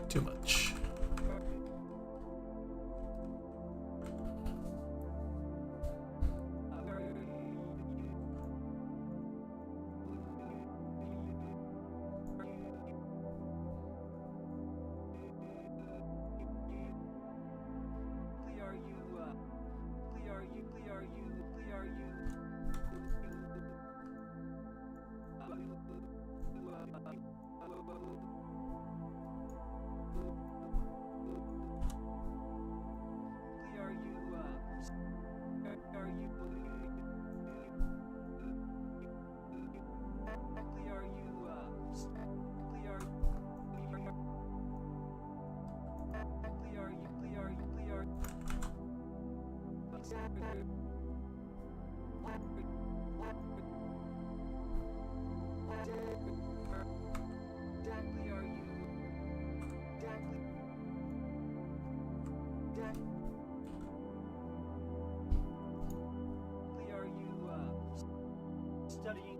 Too much. Studying.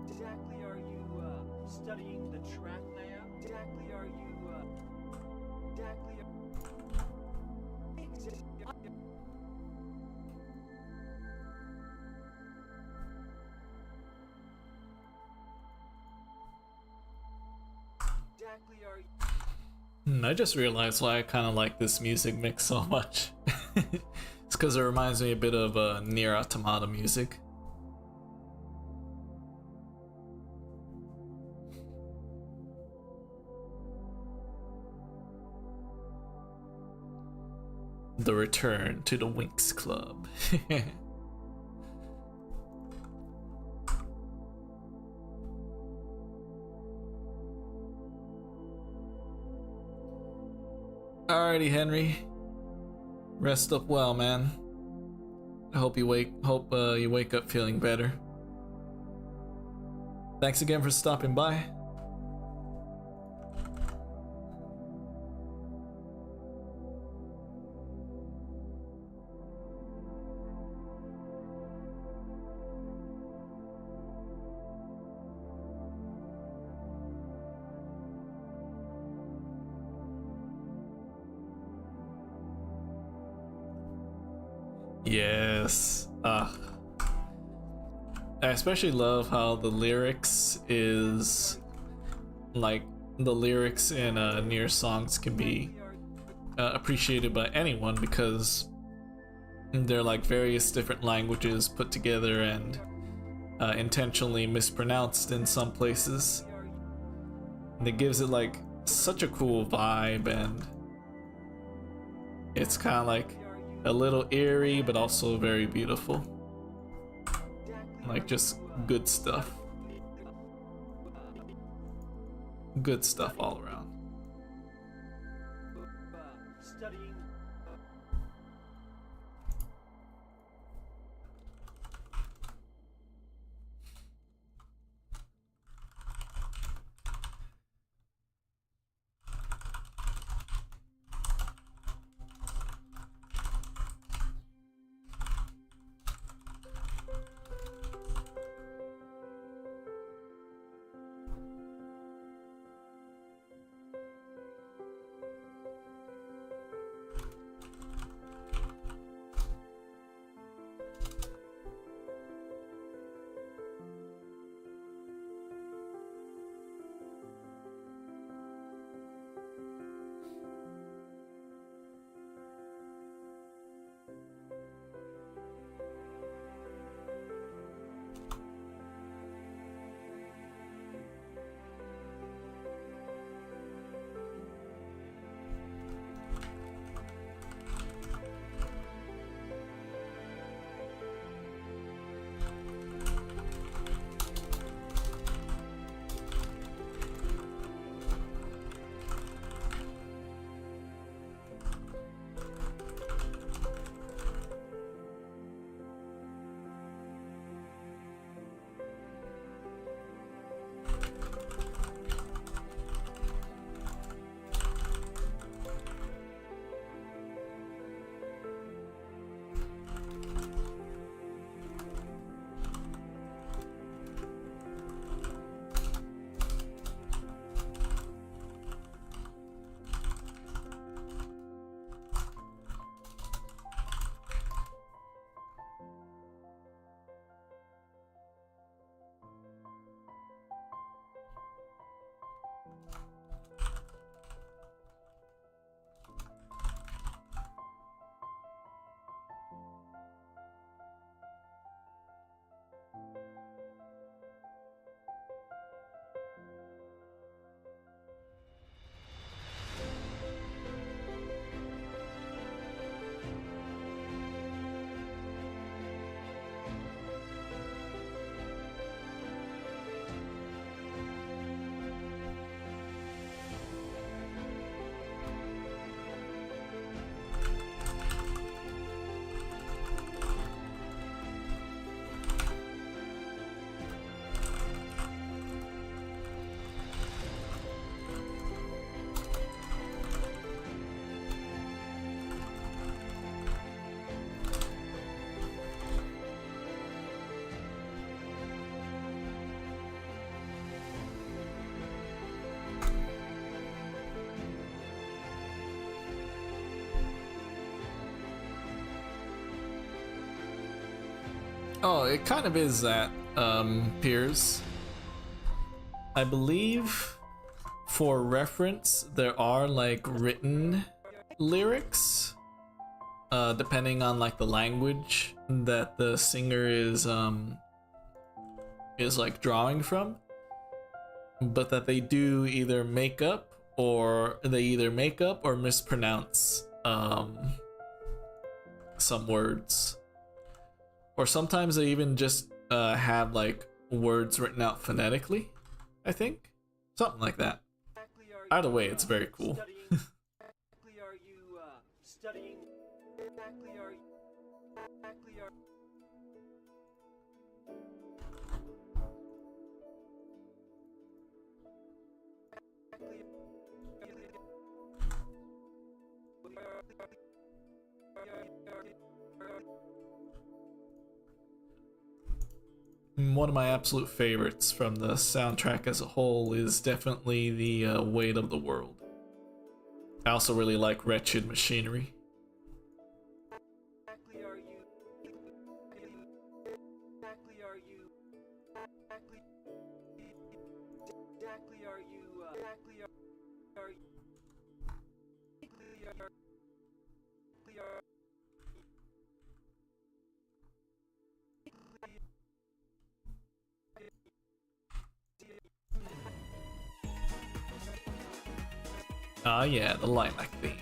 Exactly are you studying the track layout? Exactly are you exactly are you I just realized why I kind of like this music mix so much. It's because it reminds me a bit of Nier Automata music. The return to the Winx Club. Alrighty, Henry. Rest up well, man. I hope you wake up feeling better. Thanks again for stopping by. Yes. I especially love how the lyrics is like the lyrics in Nier songs can be appreciated by anyone because they're like various different languages put together and intentionally mispronounced in some places. And it gives it like such a cool vibe, and it's kind of like a little eerie but also very beautiful. Like just good stuff. Good stuff all around. Studying. Oh, it kind of is that, Piers. I believe for reference there are like written lyrics depending on like the language that the singer is like drawing from, but that they do either make up or mispronounce some words, or sometimes they even just have like words written out phonetically, I think, something like that. Either way, it's very cool. One of my absolute favorites from the soundtrack as a whole is definitely the Weight of the World. I also really like Wretched Machinery. Ah, yeah, the lilac theme.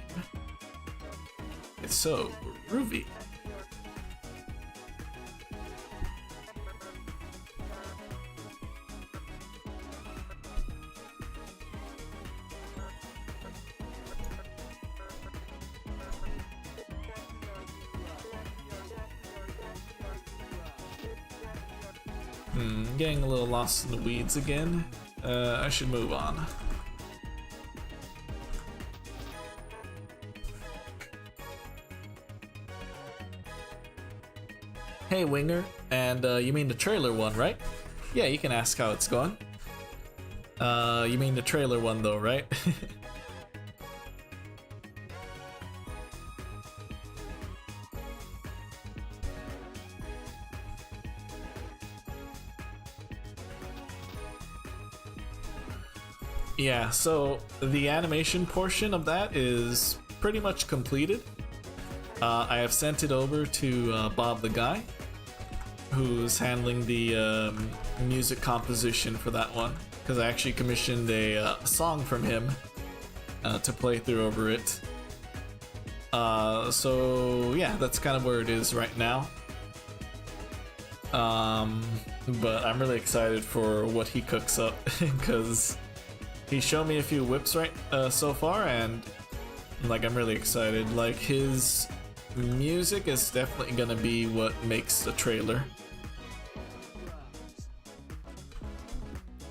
It's so groovy. Getting a little lost in the weeds again. I should move on. Hey Winger, and you mean the trailer one, right? Yeah, you can ask how it's going. You mean the trailer one though, right? Yeah, so the animation portion of that is pretty much completed. I have sent it over to Bob the Guy, who's handling the music composition for that one, because I actually commissioned a song from him to play through over it. So yeah, that's kind of where it is right now. But I'm really excited for what he cooks up, because he showed me a few whips so far, and like I'm really excited. Like his music is definitely gonna be what makes the trailer.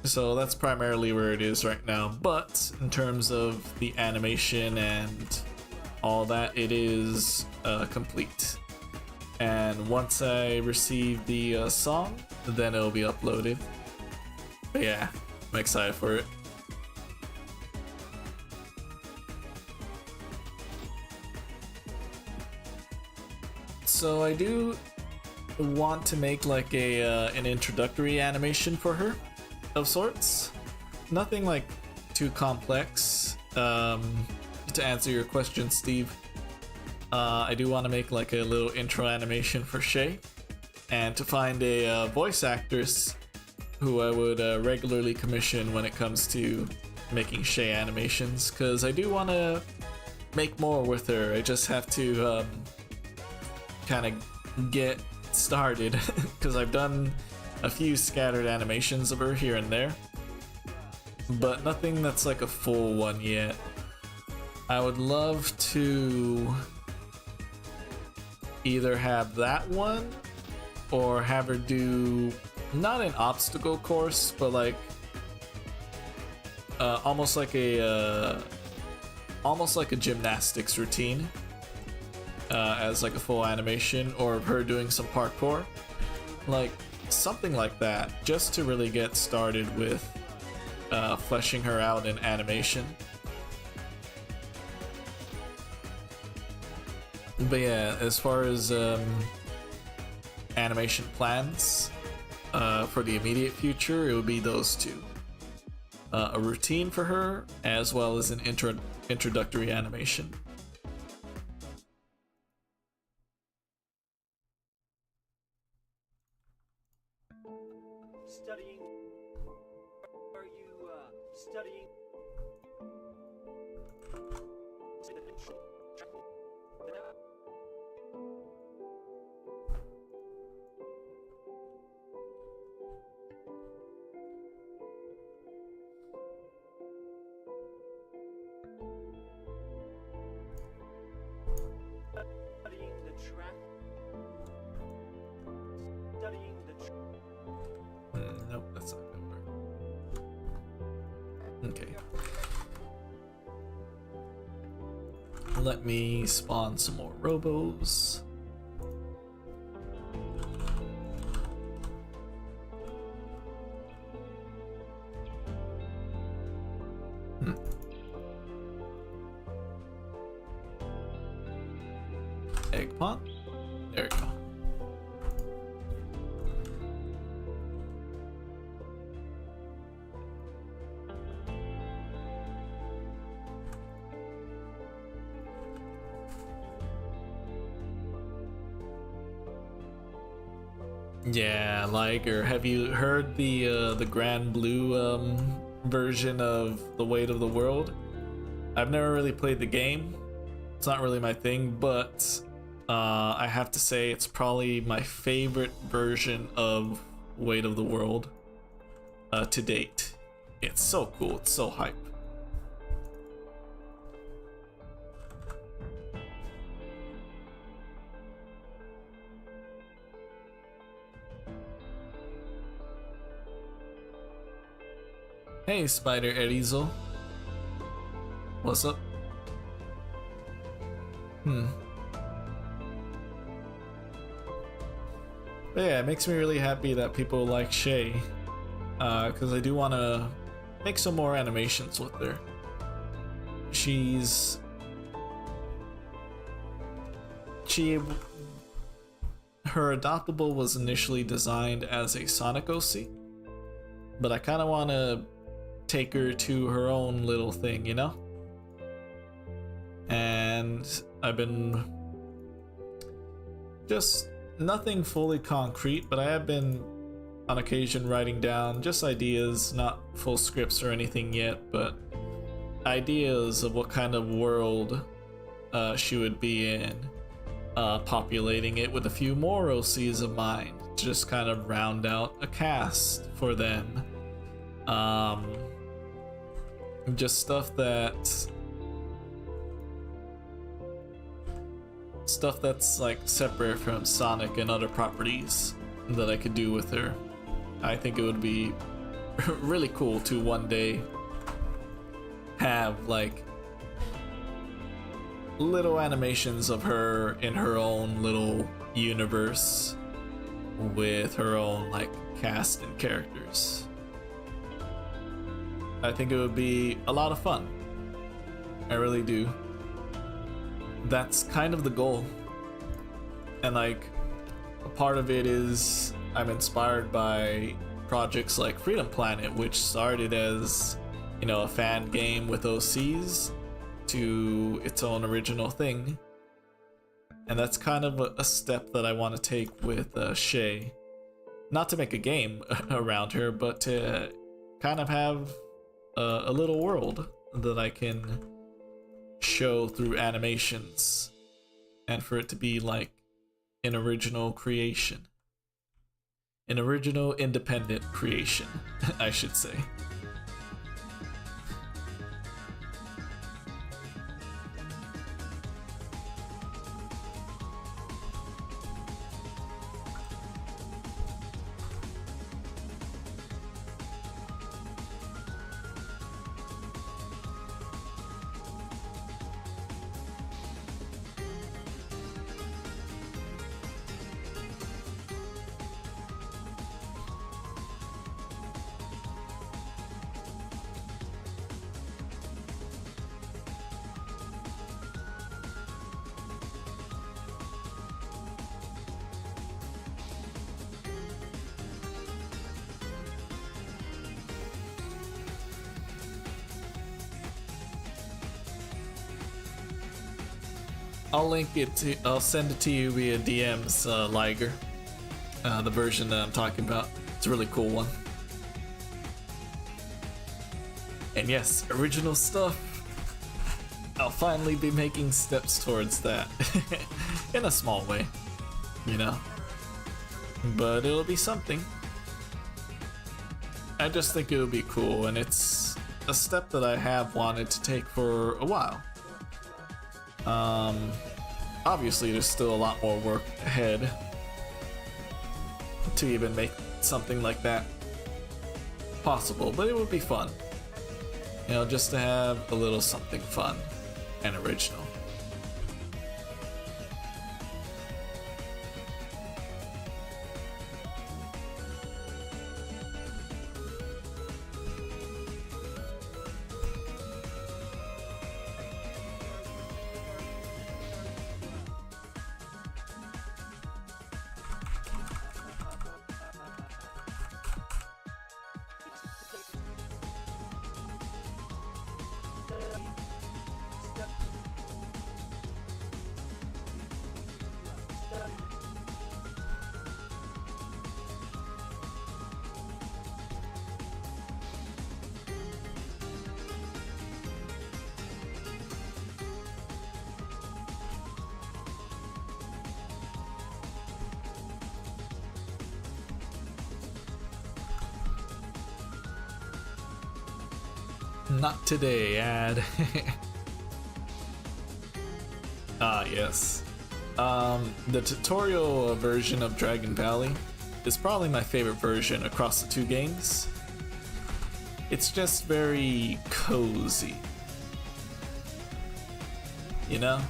So that's primarily where it is right now, but in terms of the animation and all that, it is complete. And once I receive the song, then it'll be uploaded. But yeah, I'm excited for it. So I do want to make like an introductory animation for her of sorts. Nothing like too complex. To answer your question, Steve, I do want to make like a little intro animation for Shay, and to find a voice actress who I would regularly commission when it comes to making Shay animations, because I do want to make more with her. I just have to kind of get started, because I've done a few scattered animations of her here and there, but nothing that's like a full one yet. I would love to either have that one or have her do not an obstacle course, but like almost like a gymnastics routine as like a full animation, or her doing some parkour, like something like that, just to really get started with fleshing her out in animation. But yeah, as far as animation plans for the immediate future, it would be those two. A routine for her, as well as an introductory animation. Studying? Are you studying? Studying the track? Studying the track? Nope, that's not gonna work. Okay. Let me spawn some more robos. Egg pot. There we go. Yeah, Liger. Have you heard the Grand Blue version of The Weight of the World? I've never really played the game. It's not really my thing, but I have to say it's probably my favorite version of Weight of the World to date. It's so cool. It's so hype. Hey, Spider Erizo. What's up? But yeah, it makes me really happy that people like Shay, because I do want to make some more animations with her. Her adoptable was initially designed as a Sonic OC, but I kind of want to take her to her own little thing, you know? And I've been just nothing fully concrete, but I have been on occasion writing down just ideas, not full scripts or anything yet, but ideas of what kind of world she would be in, populating it with a few more OCs of mine to just kind of round out a cast for them. Just stuff that's like separate from Sonic and other properties that I could do with her. I think it would be really cool to one day have like little animations of her in her own little universe with her own like cast and characters. I think it would be a lot of fun. I really do. That's kind of the goal. And like a part of it is I'm inspired by projects like Freedom Planet, which started as, you know, a fan game with OCs to its own original thing. And that's kind of a step that I want to take with Shay. Not to make a game around her, but to kind of have a little world that I can show through animations, and for it to be like an original creation, an original independent creation, I should say. I'll send it to you via DMs, Liger. The version that I'm talking about. It's a really cool one. And yes, original stuff. I'll finally be making steps towards that. In a small way, you know? But it'll be something. I just think it'll be cool, and it's a step that I have wanted to take for a while. Obviously there's still a lot more work ahead to even make something like that possible, but it would be fun, you know, just to have a little something fun and original. Not today, ad. Ah, yes. The tutorial version of Dragon Valley is probably my favorite version across the two games. It's just very cozy. You know?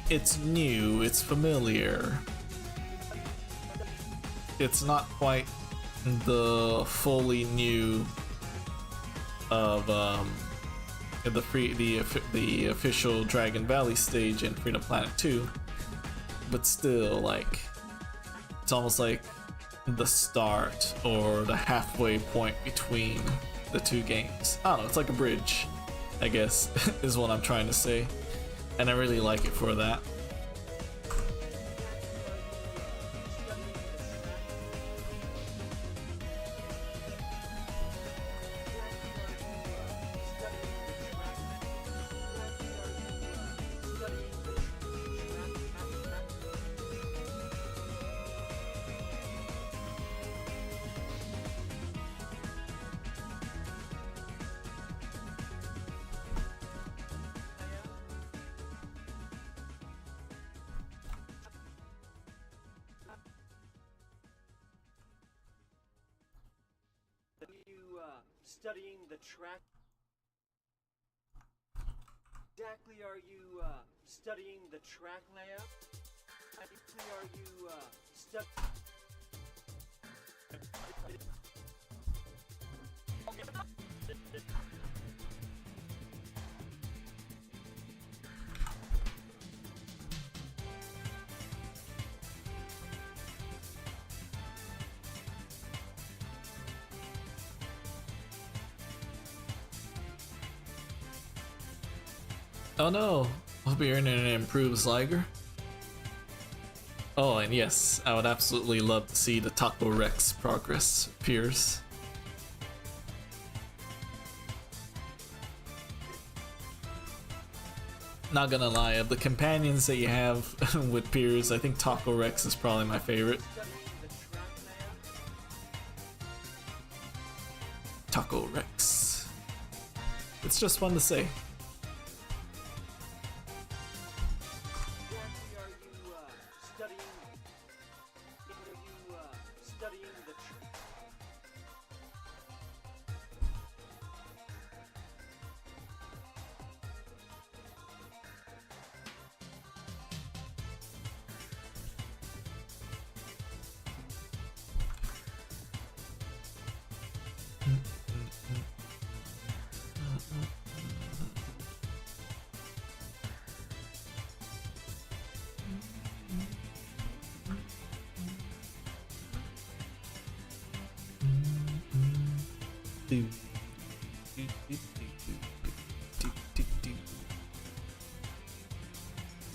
It's new, it's familiar. It's not quite the fully new of the official Dragon Valley stage in Freedom Planet 2, but still, like, it's almost like the start or the halfway point between the two games. I don't know, it's like a bridge, I guess, is what I'm trying to say, and I really like it for that. Studying the track? Exactly are you studying the track layout? Exactly are you Oh no, hope your internet improves, Liger. Oh, and yes, I would absolutely love to see the Taco Rex progress, Piers. Not gonna lie, of the companions that you have with Piers, I think Taco Rex is probably my favorite. Taco Rex. It's just fun to say.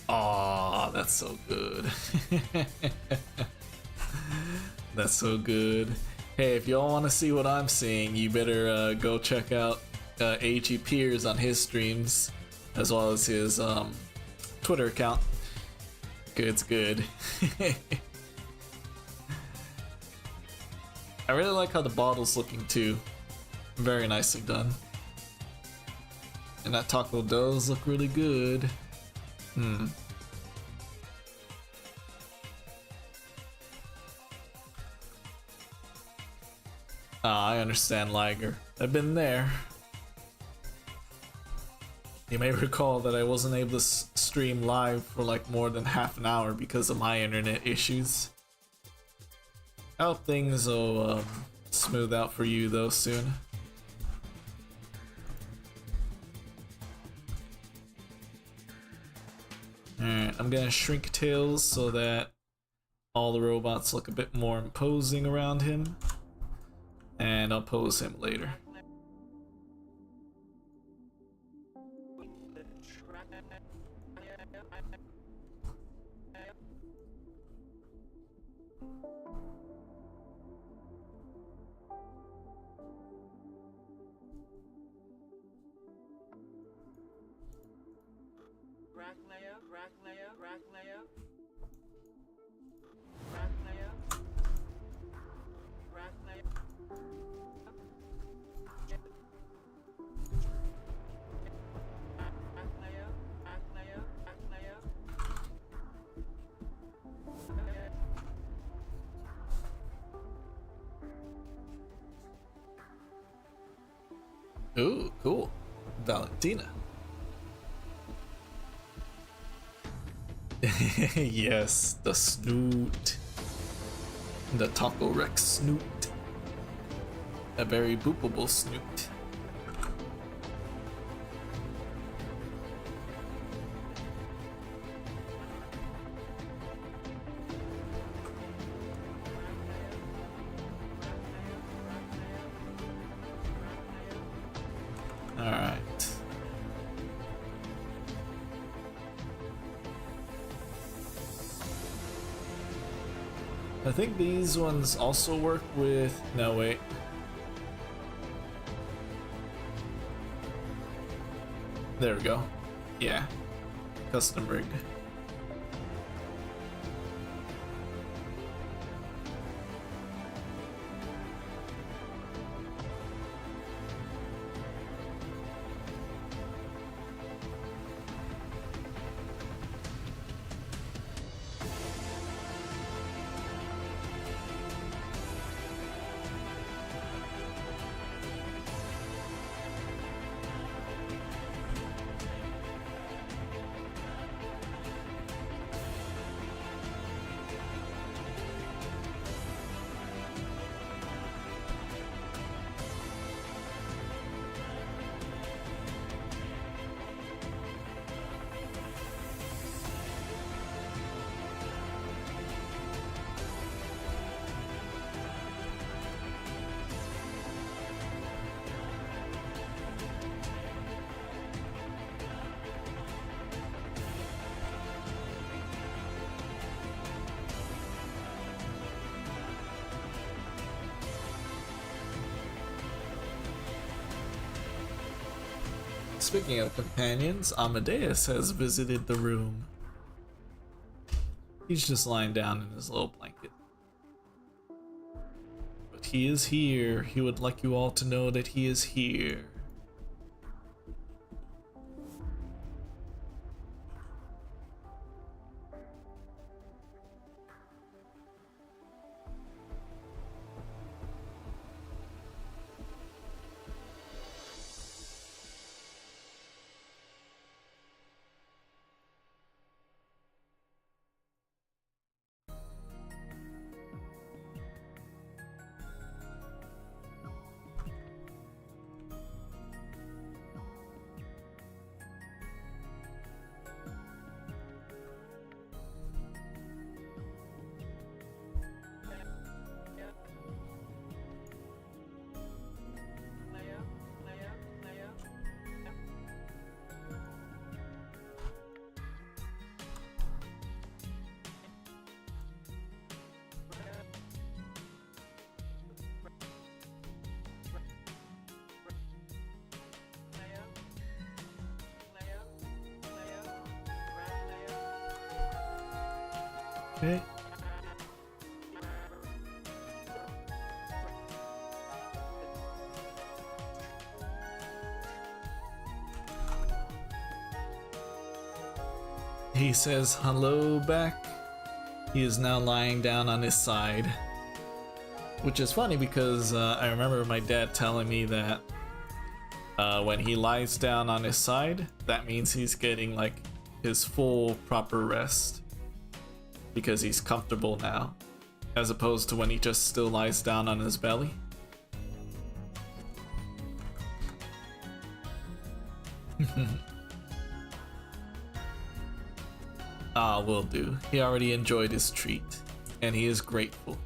Aw, that's so good. That's so good. Hey, if y'all want to see what I'm seeing, you better go check out AG Piers on his streams, as well as his Twitter account. Good's good. I really like how the bottle's looking too. Very nicely done. And that taco does look really good. I understand, Liger. I've been there. You may recall that I wasn't able to stream live for like more than half an hour because of my internet issues. I hope things will smooth out for you though soon. Alright, I'm gonna shrink Tails so that all the robots look a bit more imposing around him. And I'll pose him later. Ooh, cool. Valentina. Yes, the snoot. The Taco Rex snoot. A very boopable snoot. Alright. I think these ones also work with... No, wait. There we go. Yeah. Custom rigged. Speaking of companions, Amadeus has visited the room. He's just lying down in his little blanket. But he is here. He would like you all to know that he is here. Okay. He says hello back. He is now lying down on his side. Which is funny because I remember my dad telling me that when he lies down on his side, that means he's getting like his full proper rest. Because he's comfortable now, as opposed to when he just still lies down on his belly. Ah, will do. He already enjoyed his treat, and he is grateful.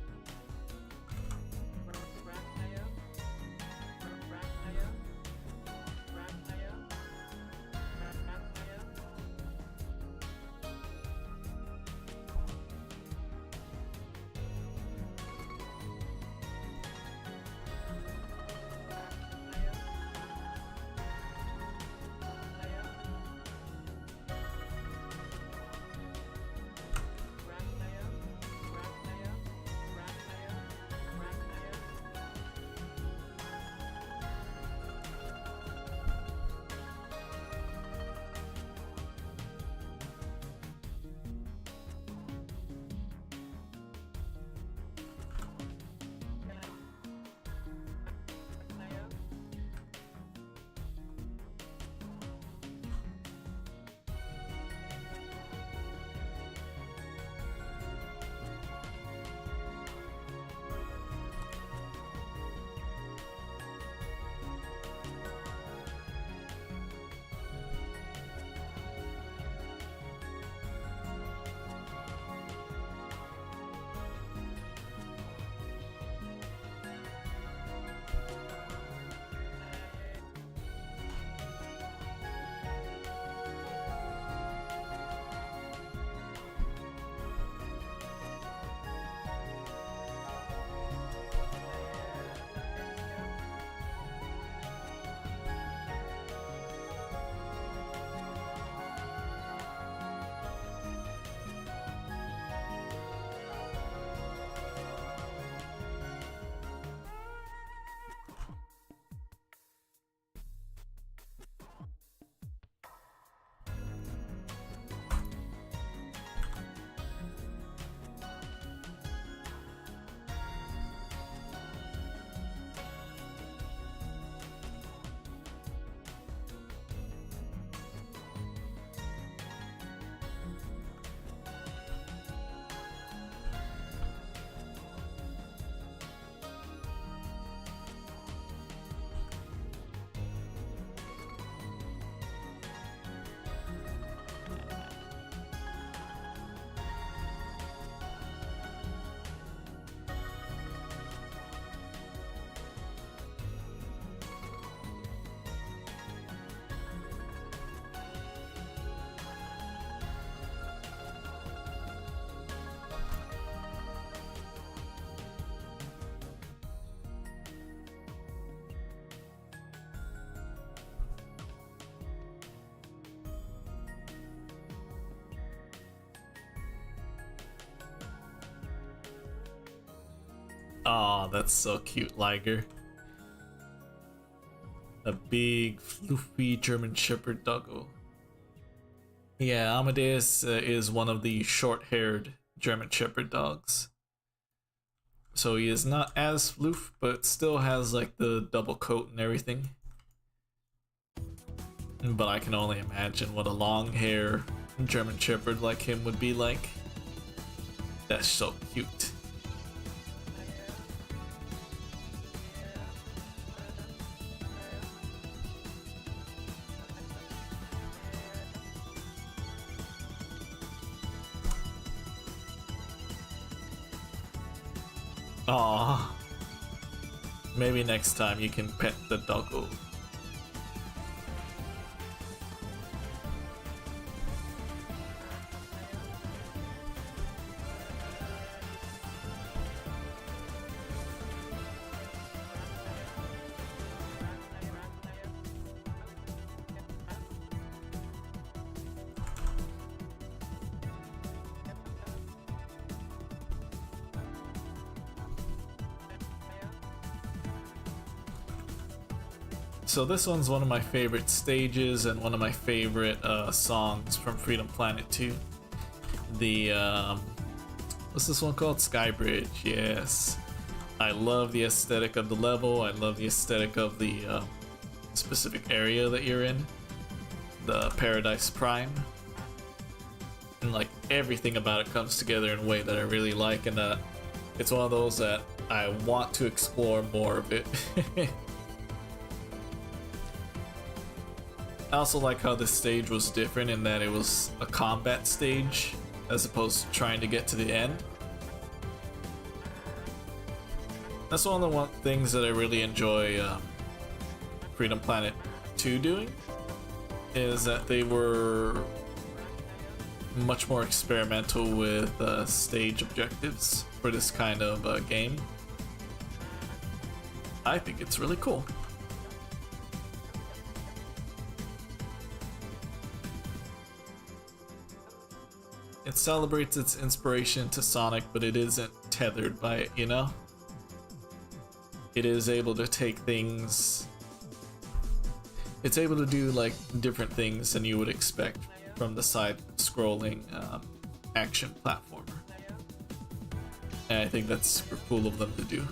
Oh, that's so cute, Liger. A big, fluffy German Shepherd doggo. Yeah, Amadeus is one of the short-haired German Shepherd dogs. So he is not as floof, but still has like the double coat and everything. But I can only imagine what a long hair German Shepherd like him would be like. That's so cute. Aww. Maybe next time you can pet the doggo. So this one's one of my favorite stages and one of my favorite songs from Freedom Planet 2. The what's this one called? Skybridge. Yes, I love the aesthetic of the level. I love the aesthetic of the specific area that you're in, the Paradise Prime, and like everything about it comes together in a way that I really like, and it's one of those that I want to explore more of it. I also like how this stage was different in that it was a combat stage as opposed to trying to get to the end. That's one of the things that I really enjoy Freedom Planet 2 doing, is that they were much more experimental with stage objectives for this kind of game. I think it's really cool. It celebrates its inspiration to Sonic, but it isn't tethered by it, you know? It is able to take things... It's able to do, like, different things than you would expect from the side-scrolling action platformer. And I think that's super cool of them to do.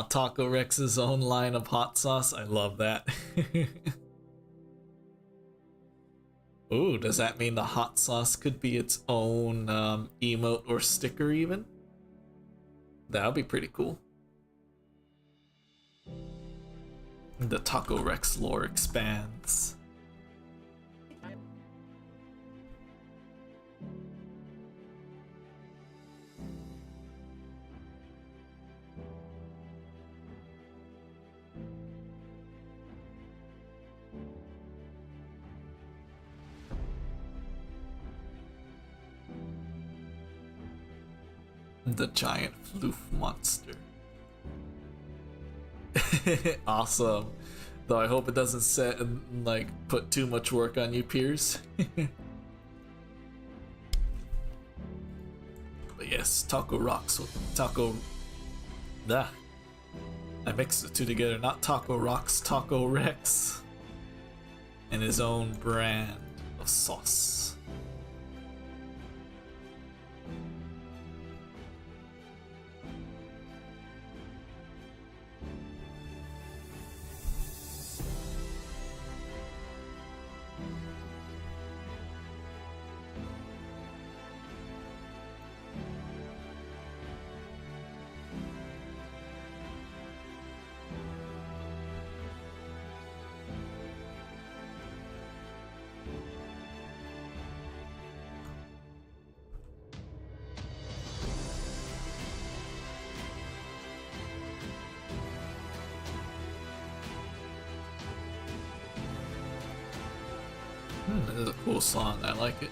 Taco Rex's own line of hot sauce. I love that. Ooh, does that mean the hot sauce could be its own emote or sticker even? That would be pretty cool. The Taco Rex lore expands. The giant floof monster. Awesome. Though I hope it doesn't set and like put too much work on you, Piers. But yes, Taco rocks with Taco. I mixed the two together. Not Taco Rocks, Taco Rex, and his own brand of sauce. is a cool song. I like it.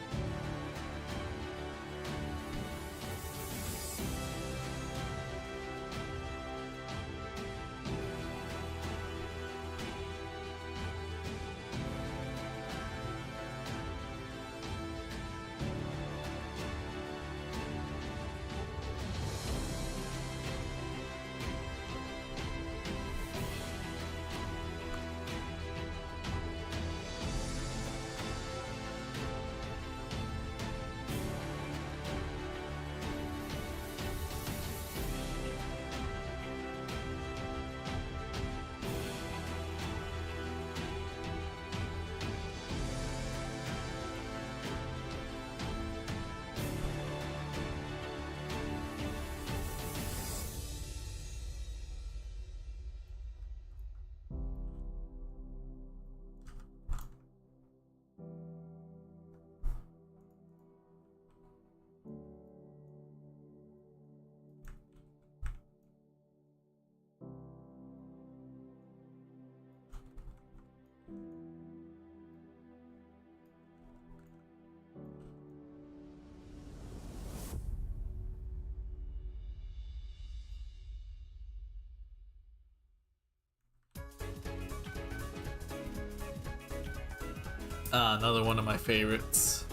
Another one of my favorites.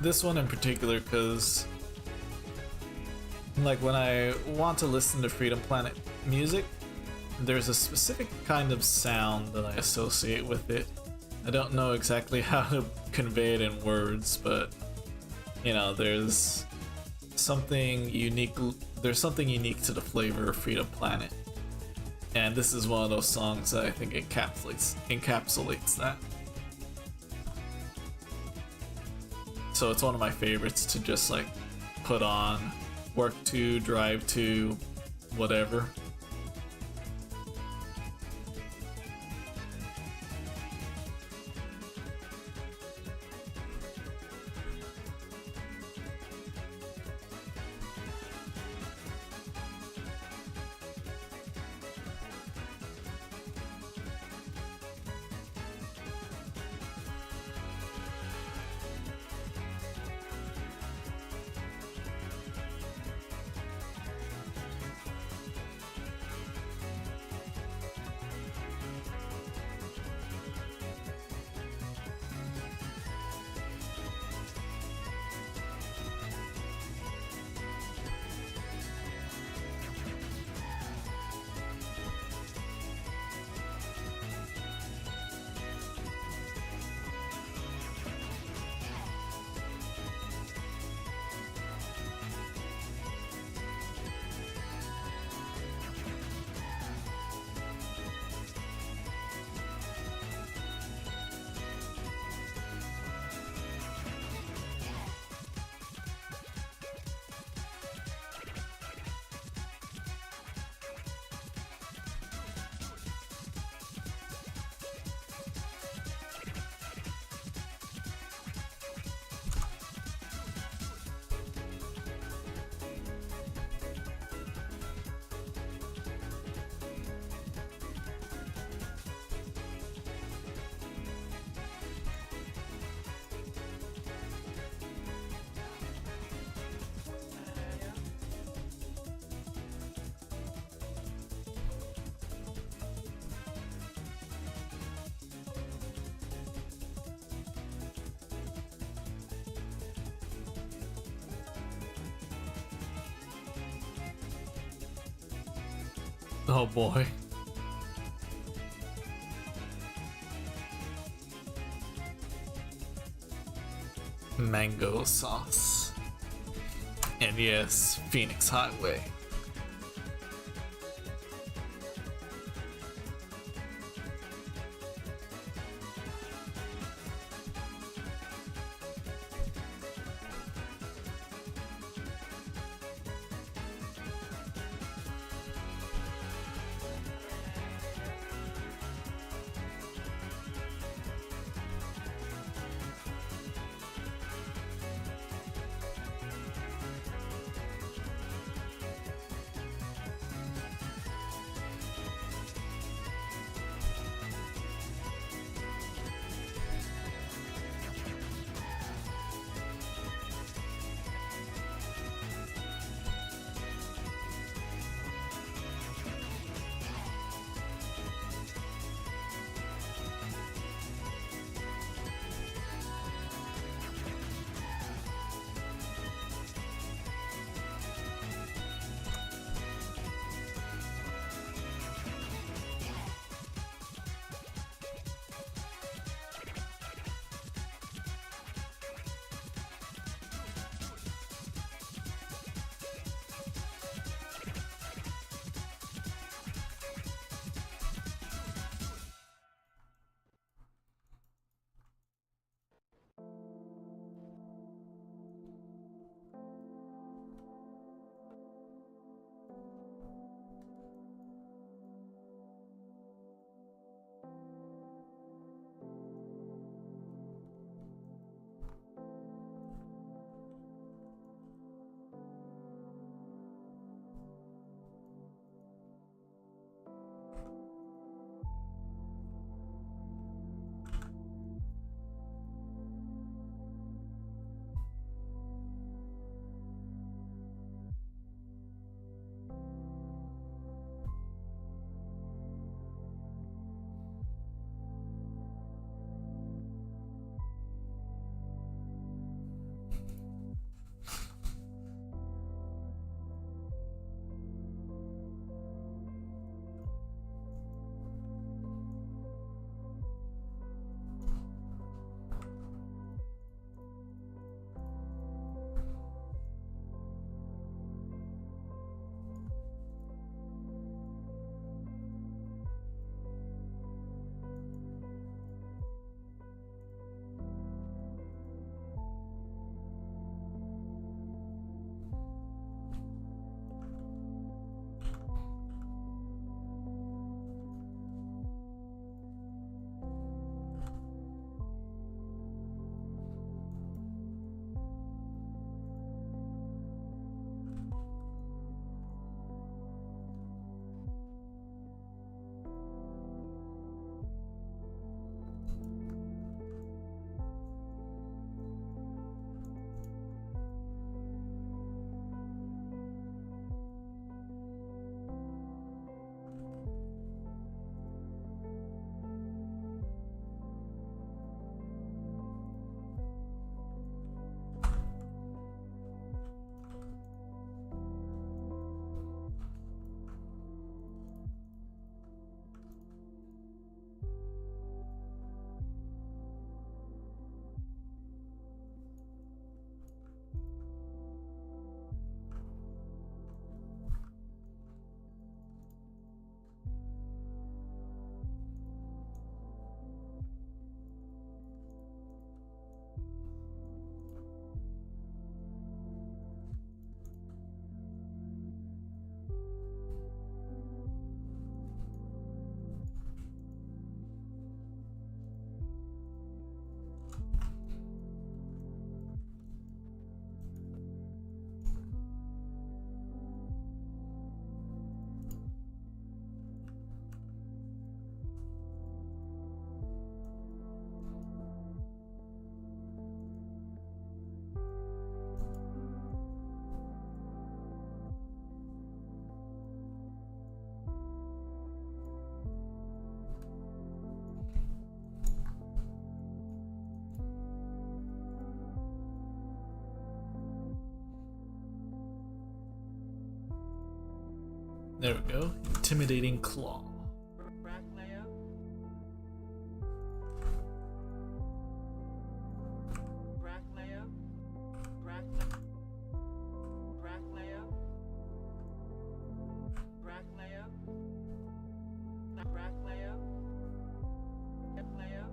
This one in particular because, like, when I want to listen to Freedom Planet music, there's a specific kind of sound that I associate with it. I don't know exactly how to convey it in words, but, you know, there's something unique. There's something unique to the flavor of Freedom Planet, and this is one of those songs that I think encapsulates that. So it's one of my favorites to just like put on, work to, drive to, whatever. Oh boy. Mango sauce. And yes, Phoenix Highway. There we go. Intimidating claw. Rack layout. Rack layout. Rack layout. Rack layout. Rack layout. Rack layout. Hip layout.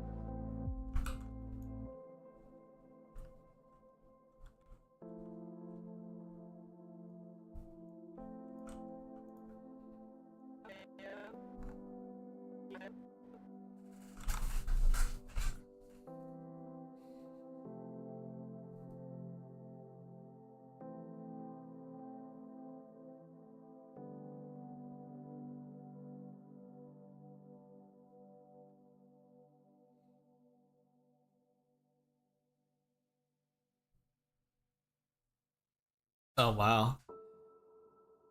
Oh wow.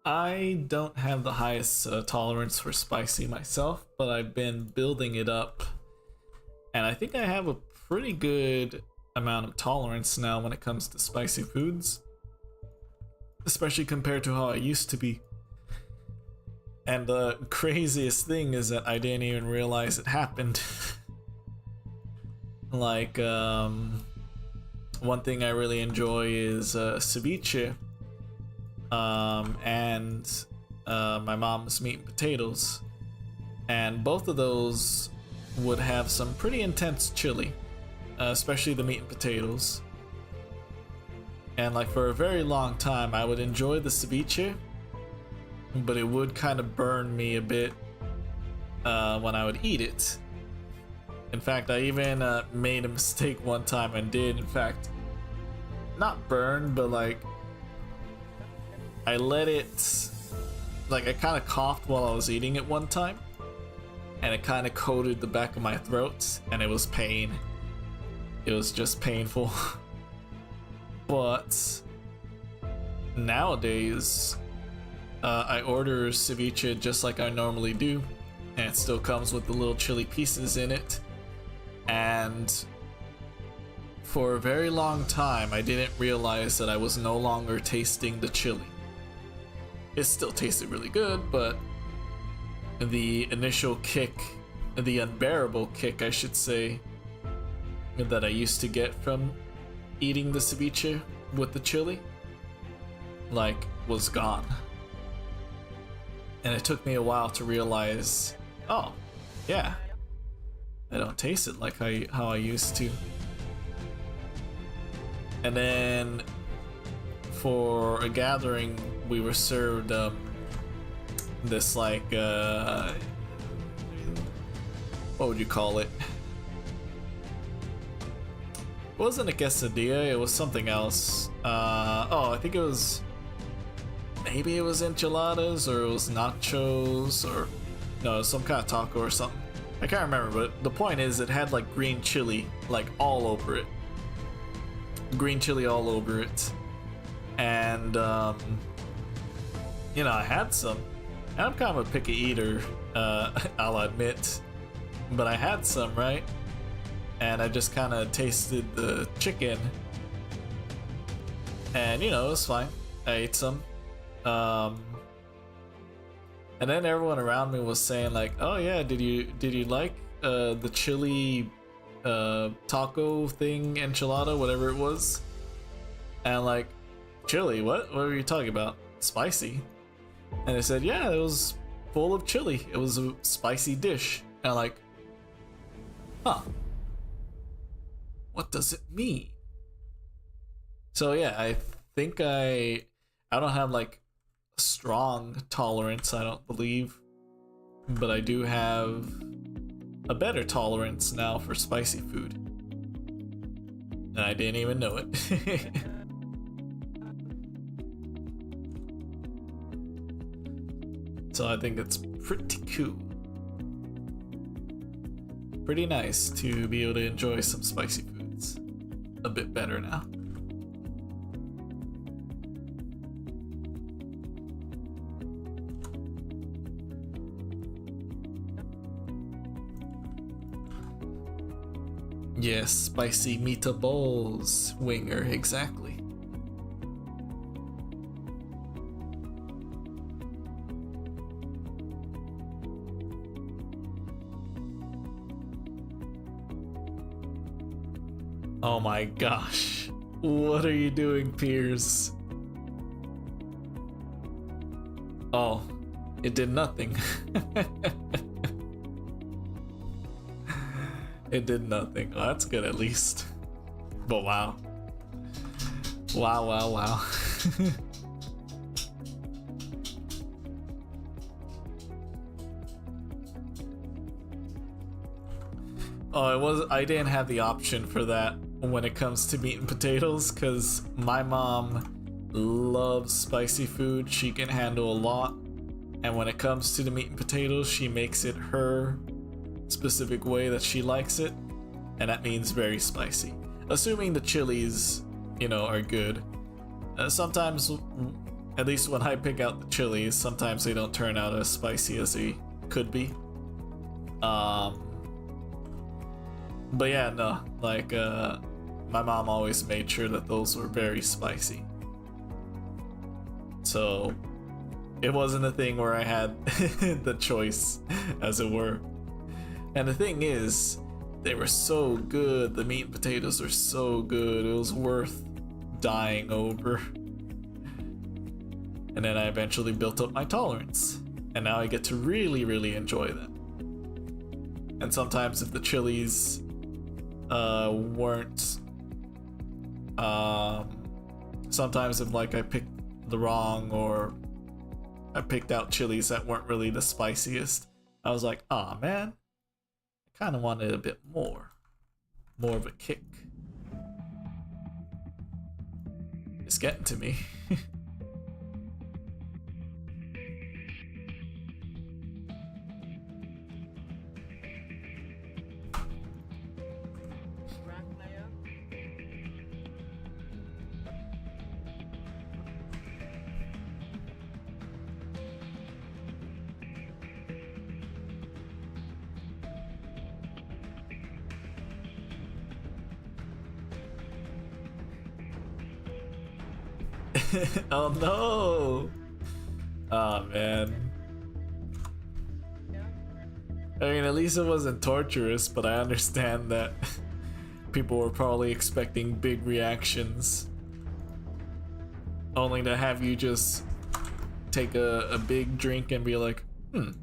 I don't have the highest tolerance for spicy myself, but I've been building it up. And I think I have a pretty good amount of tolerance now when it comes to spicy foods. Especially compared to how I used to be. And the craziest thing is that I didn't even realize it happened. Like, one thing I really enjoy is ceviche. And my mom's meat and potatoes. And both of those would have some pretty intense chili, especially the meat and potatoes. And like for a very long time, I would enjoy the ceviche, but it would kind of burn me a bit when I would eat it. In fact, I even made a mistake one time and did, in fact, not burn, but like I let it, like I kind of coughed while I was eating it one time, and it kind of coated the back of my throat, and it was pain. It was just painful. But nowadays, I order ceviche just like I normally do, and it still comes with the little chili pieces in it. And for a very long time, I didn't realize that I was no longer tasting the chili. It still tasted really good, but the initial kick, the unbearable kick, I should say, that I used to get from eating the ceviche with the chili, like, was gone. And it took me a while to realize, oh, yeah, I don't taste it like how I used to. And then for a gathering, we were served this like what would you call it? It wasn't a quesadilla, it was something else. Oh, I think it was, maybe it was enchiladas, or it was nachos, or no, it was some kind of taco or something. I can't remember, but the point is it had like green chili like all over it. Green chili all over it. And you know, I had some, and I'm kind of a picky eater, I'll admit, but I had some, right? And I just kind of tasted the chicken, and you know, it was fine. I ate some, and then everyone around me was saying like, "Oh yeah, did you like the chili taco thing, enchilada, whatever it was?" And I'm like, chili? What were you talking about? Spicy? And they said, yeah, it was full of chili. It was a spicy dish. And I'm like, huh, what does it mean? So yeah, I think I don't have like a strong tolerance, I don't believe, but I do have a better tolerance now for spicy food, and I didn't even know it. So I think it's pretty cool. Pretty nice to be able to enjoy some spicy foods a bit better now. Yes, spicy meatballs, winger, exactly. . Oh my gosh. What are you doing, Piers? Oh, it did nothing. It did nothing. Oh, that's good at least. But wow. Wow. Oh, I didn't have the option for that when it comes to meat and potatoes, because my mom loves spicy food. She can handle a lot. And when it comes to the meat and potatoes, she makes it her specific way that she likes it. And that means very spicy. Assuming the chilies, are good. Sometimes, at least when I pick out the chilies, sometimes they don't turn out as spicy as they could be. But yeah, no, like, my mom always made sure that those were very spicy. So, it wasn't a thing where I had the choice, as it were. And the thing is, they were so good, the meat and potatoes were so good, it was worth dying over. And then I eventually built up my tolerance. And now I get to really, really enjoy them. And sometimes if the chilies weren't sometimes if like I picked the wrong, or I picked out chilies that weren't really the spiciest, I was like, aw man, I kind of wanted a bit more of a kick. It's getting to me. Oh no! Oh man. I mean, at least it wasn't torturous, but I understand that people were probably expecting big reactions. Only to have you just take a big drink and be like, I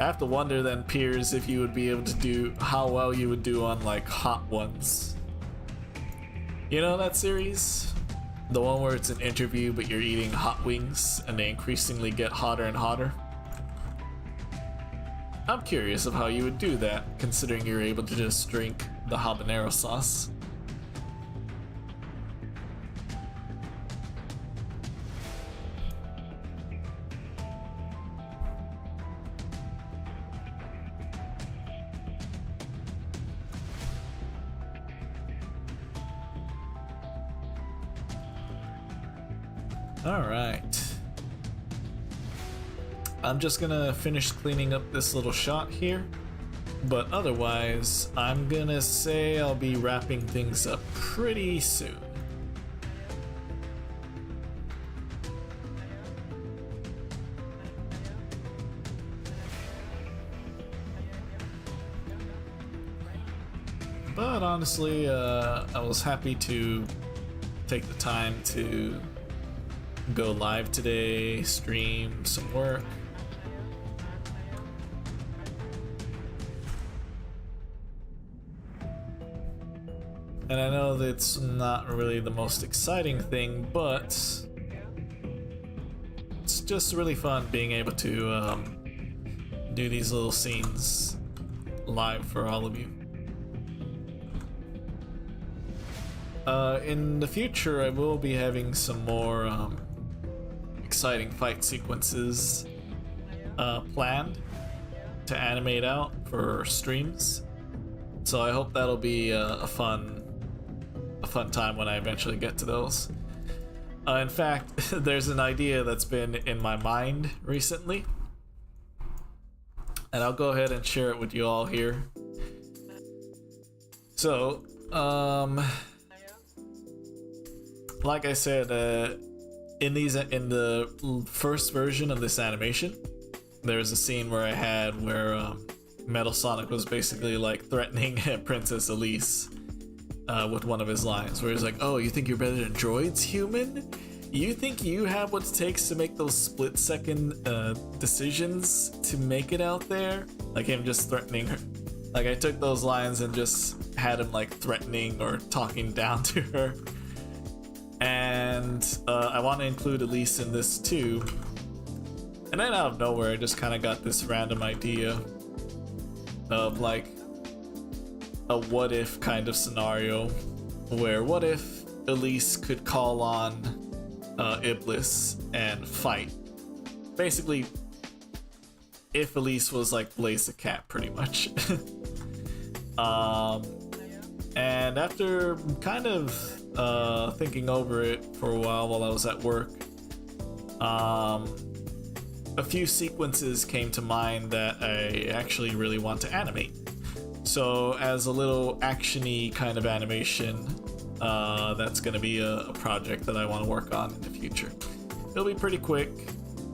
have to wonder then, Piers, if you would be able to do, how well you would do on like Hot Ones. You know that series? The one where it's an interview but you're eating hot wings and they increasingly get hotter and hotter? I'm curious of how you would do that, considering you're able to just drink the habanero sauce. Alright. I'm just gonna finish cleaning up this little shot here, but otherwise, I'm gonna say I'll be wrapping things up pretty soon. But honestly, I was happy to take the time to go live today, stream some work. And I know that it's not really the most exciting thing, but it's just really fun being able to do these little scenes live for all of you. In the future, I will be having some more exciting fight sequences planned to animate out for streams. So I hope that'll be a fun time when I eventually get to those. In fact, there's an idea that's been in my mind recently, and I'll go ahead and share it with you all here. So, like I said, in the first version of this animation, there's a scene where Metal Sonic was basically like threatening Princess Elise with one of his lines, where he's like, "Oh, you think you're better than droids, human? You think you have what it takes to make those split-second decisions to make it out there?" Like him just threatening her. Like I took those lines and just had him like threatening or talking down to her. And I want to include Elise in this too. And then out of nowhere, I just kind of got this random idea of like a what if kind of scenario, where what if Elise could call on Iblis and fight? Basically, if Elise was like Blaze the Cat, pretty much. And after kind of thinking over it for a while I was at work, a few sequences came to mind that I actually really want to animate. So as a little action-y kind of animation, that's going to be a project that I want to work on in the future. It'll be pretty quick.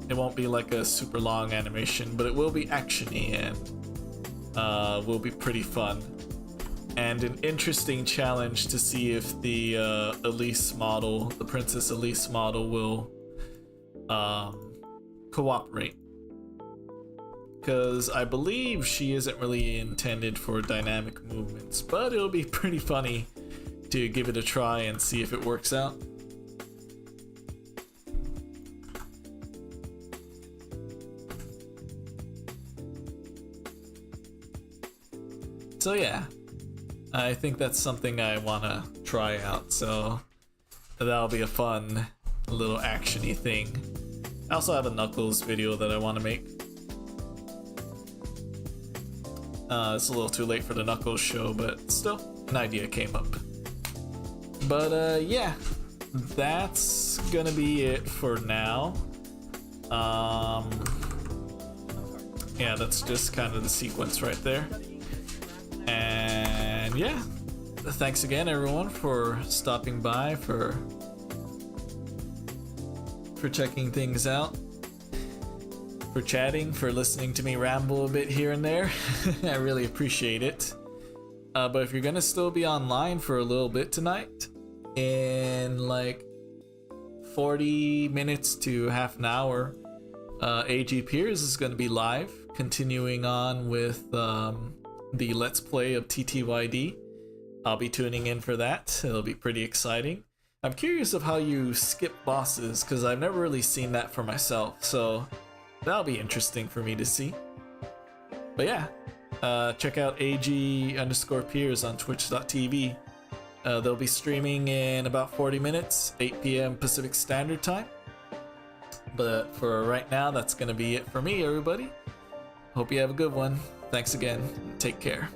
It won't be like a super long animation, but it will be action-y and will be pretty fun. And an interesting challenge to see if the Elise model, the Princess Elise model, will cooperate. Because I believe she isn't really intended for dynamic movements, but it'll be pretty funny to give it a try and see if it works out. So yeah, I think that's something I want to try out, so that'll be a fun little action-y thing. I also have a Knuckles video that I want to make. It's a little too late for the Knuckles show, but still, an idea came up. But yeah, that's gonna be it for now. Yeah, that's just kind of the sequence right there. And yeah, thanks again everyone for stopping by, for checking things out, for chatting, for listening to me ramble a bit here and there. I really appreciate it. But if you're gonna still be online for a little bit tonight, in like 40 minutes to half an hour, AG Piers is gonna be live, continuing on with the Let's Play of TTYD. I'll be tuning in for that. It'll be pretty exciting. I'm curious of how you skip bosses, because I've never really seen that for myself, so that'll be interesting for me to see. But yeah, check out AG_Piers on twitch.tv. They'll be streaming in about 40 minutes, 8 p.m. Pacific Standard Time. But for right now, that's going to be it for me, everybody. Hope you have a good one. Thanks again. Take care.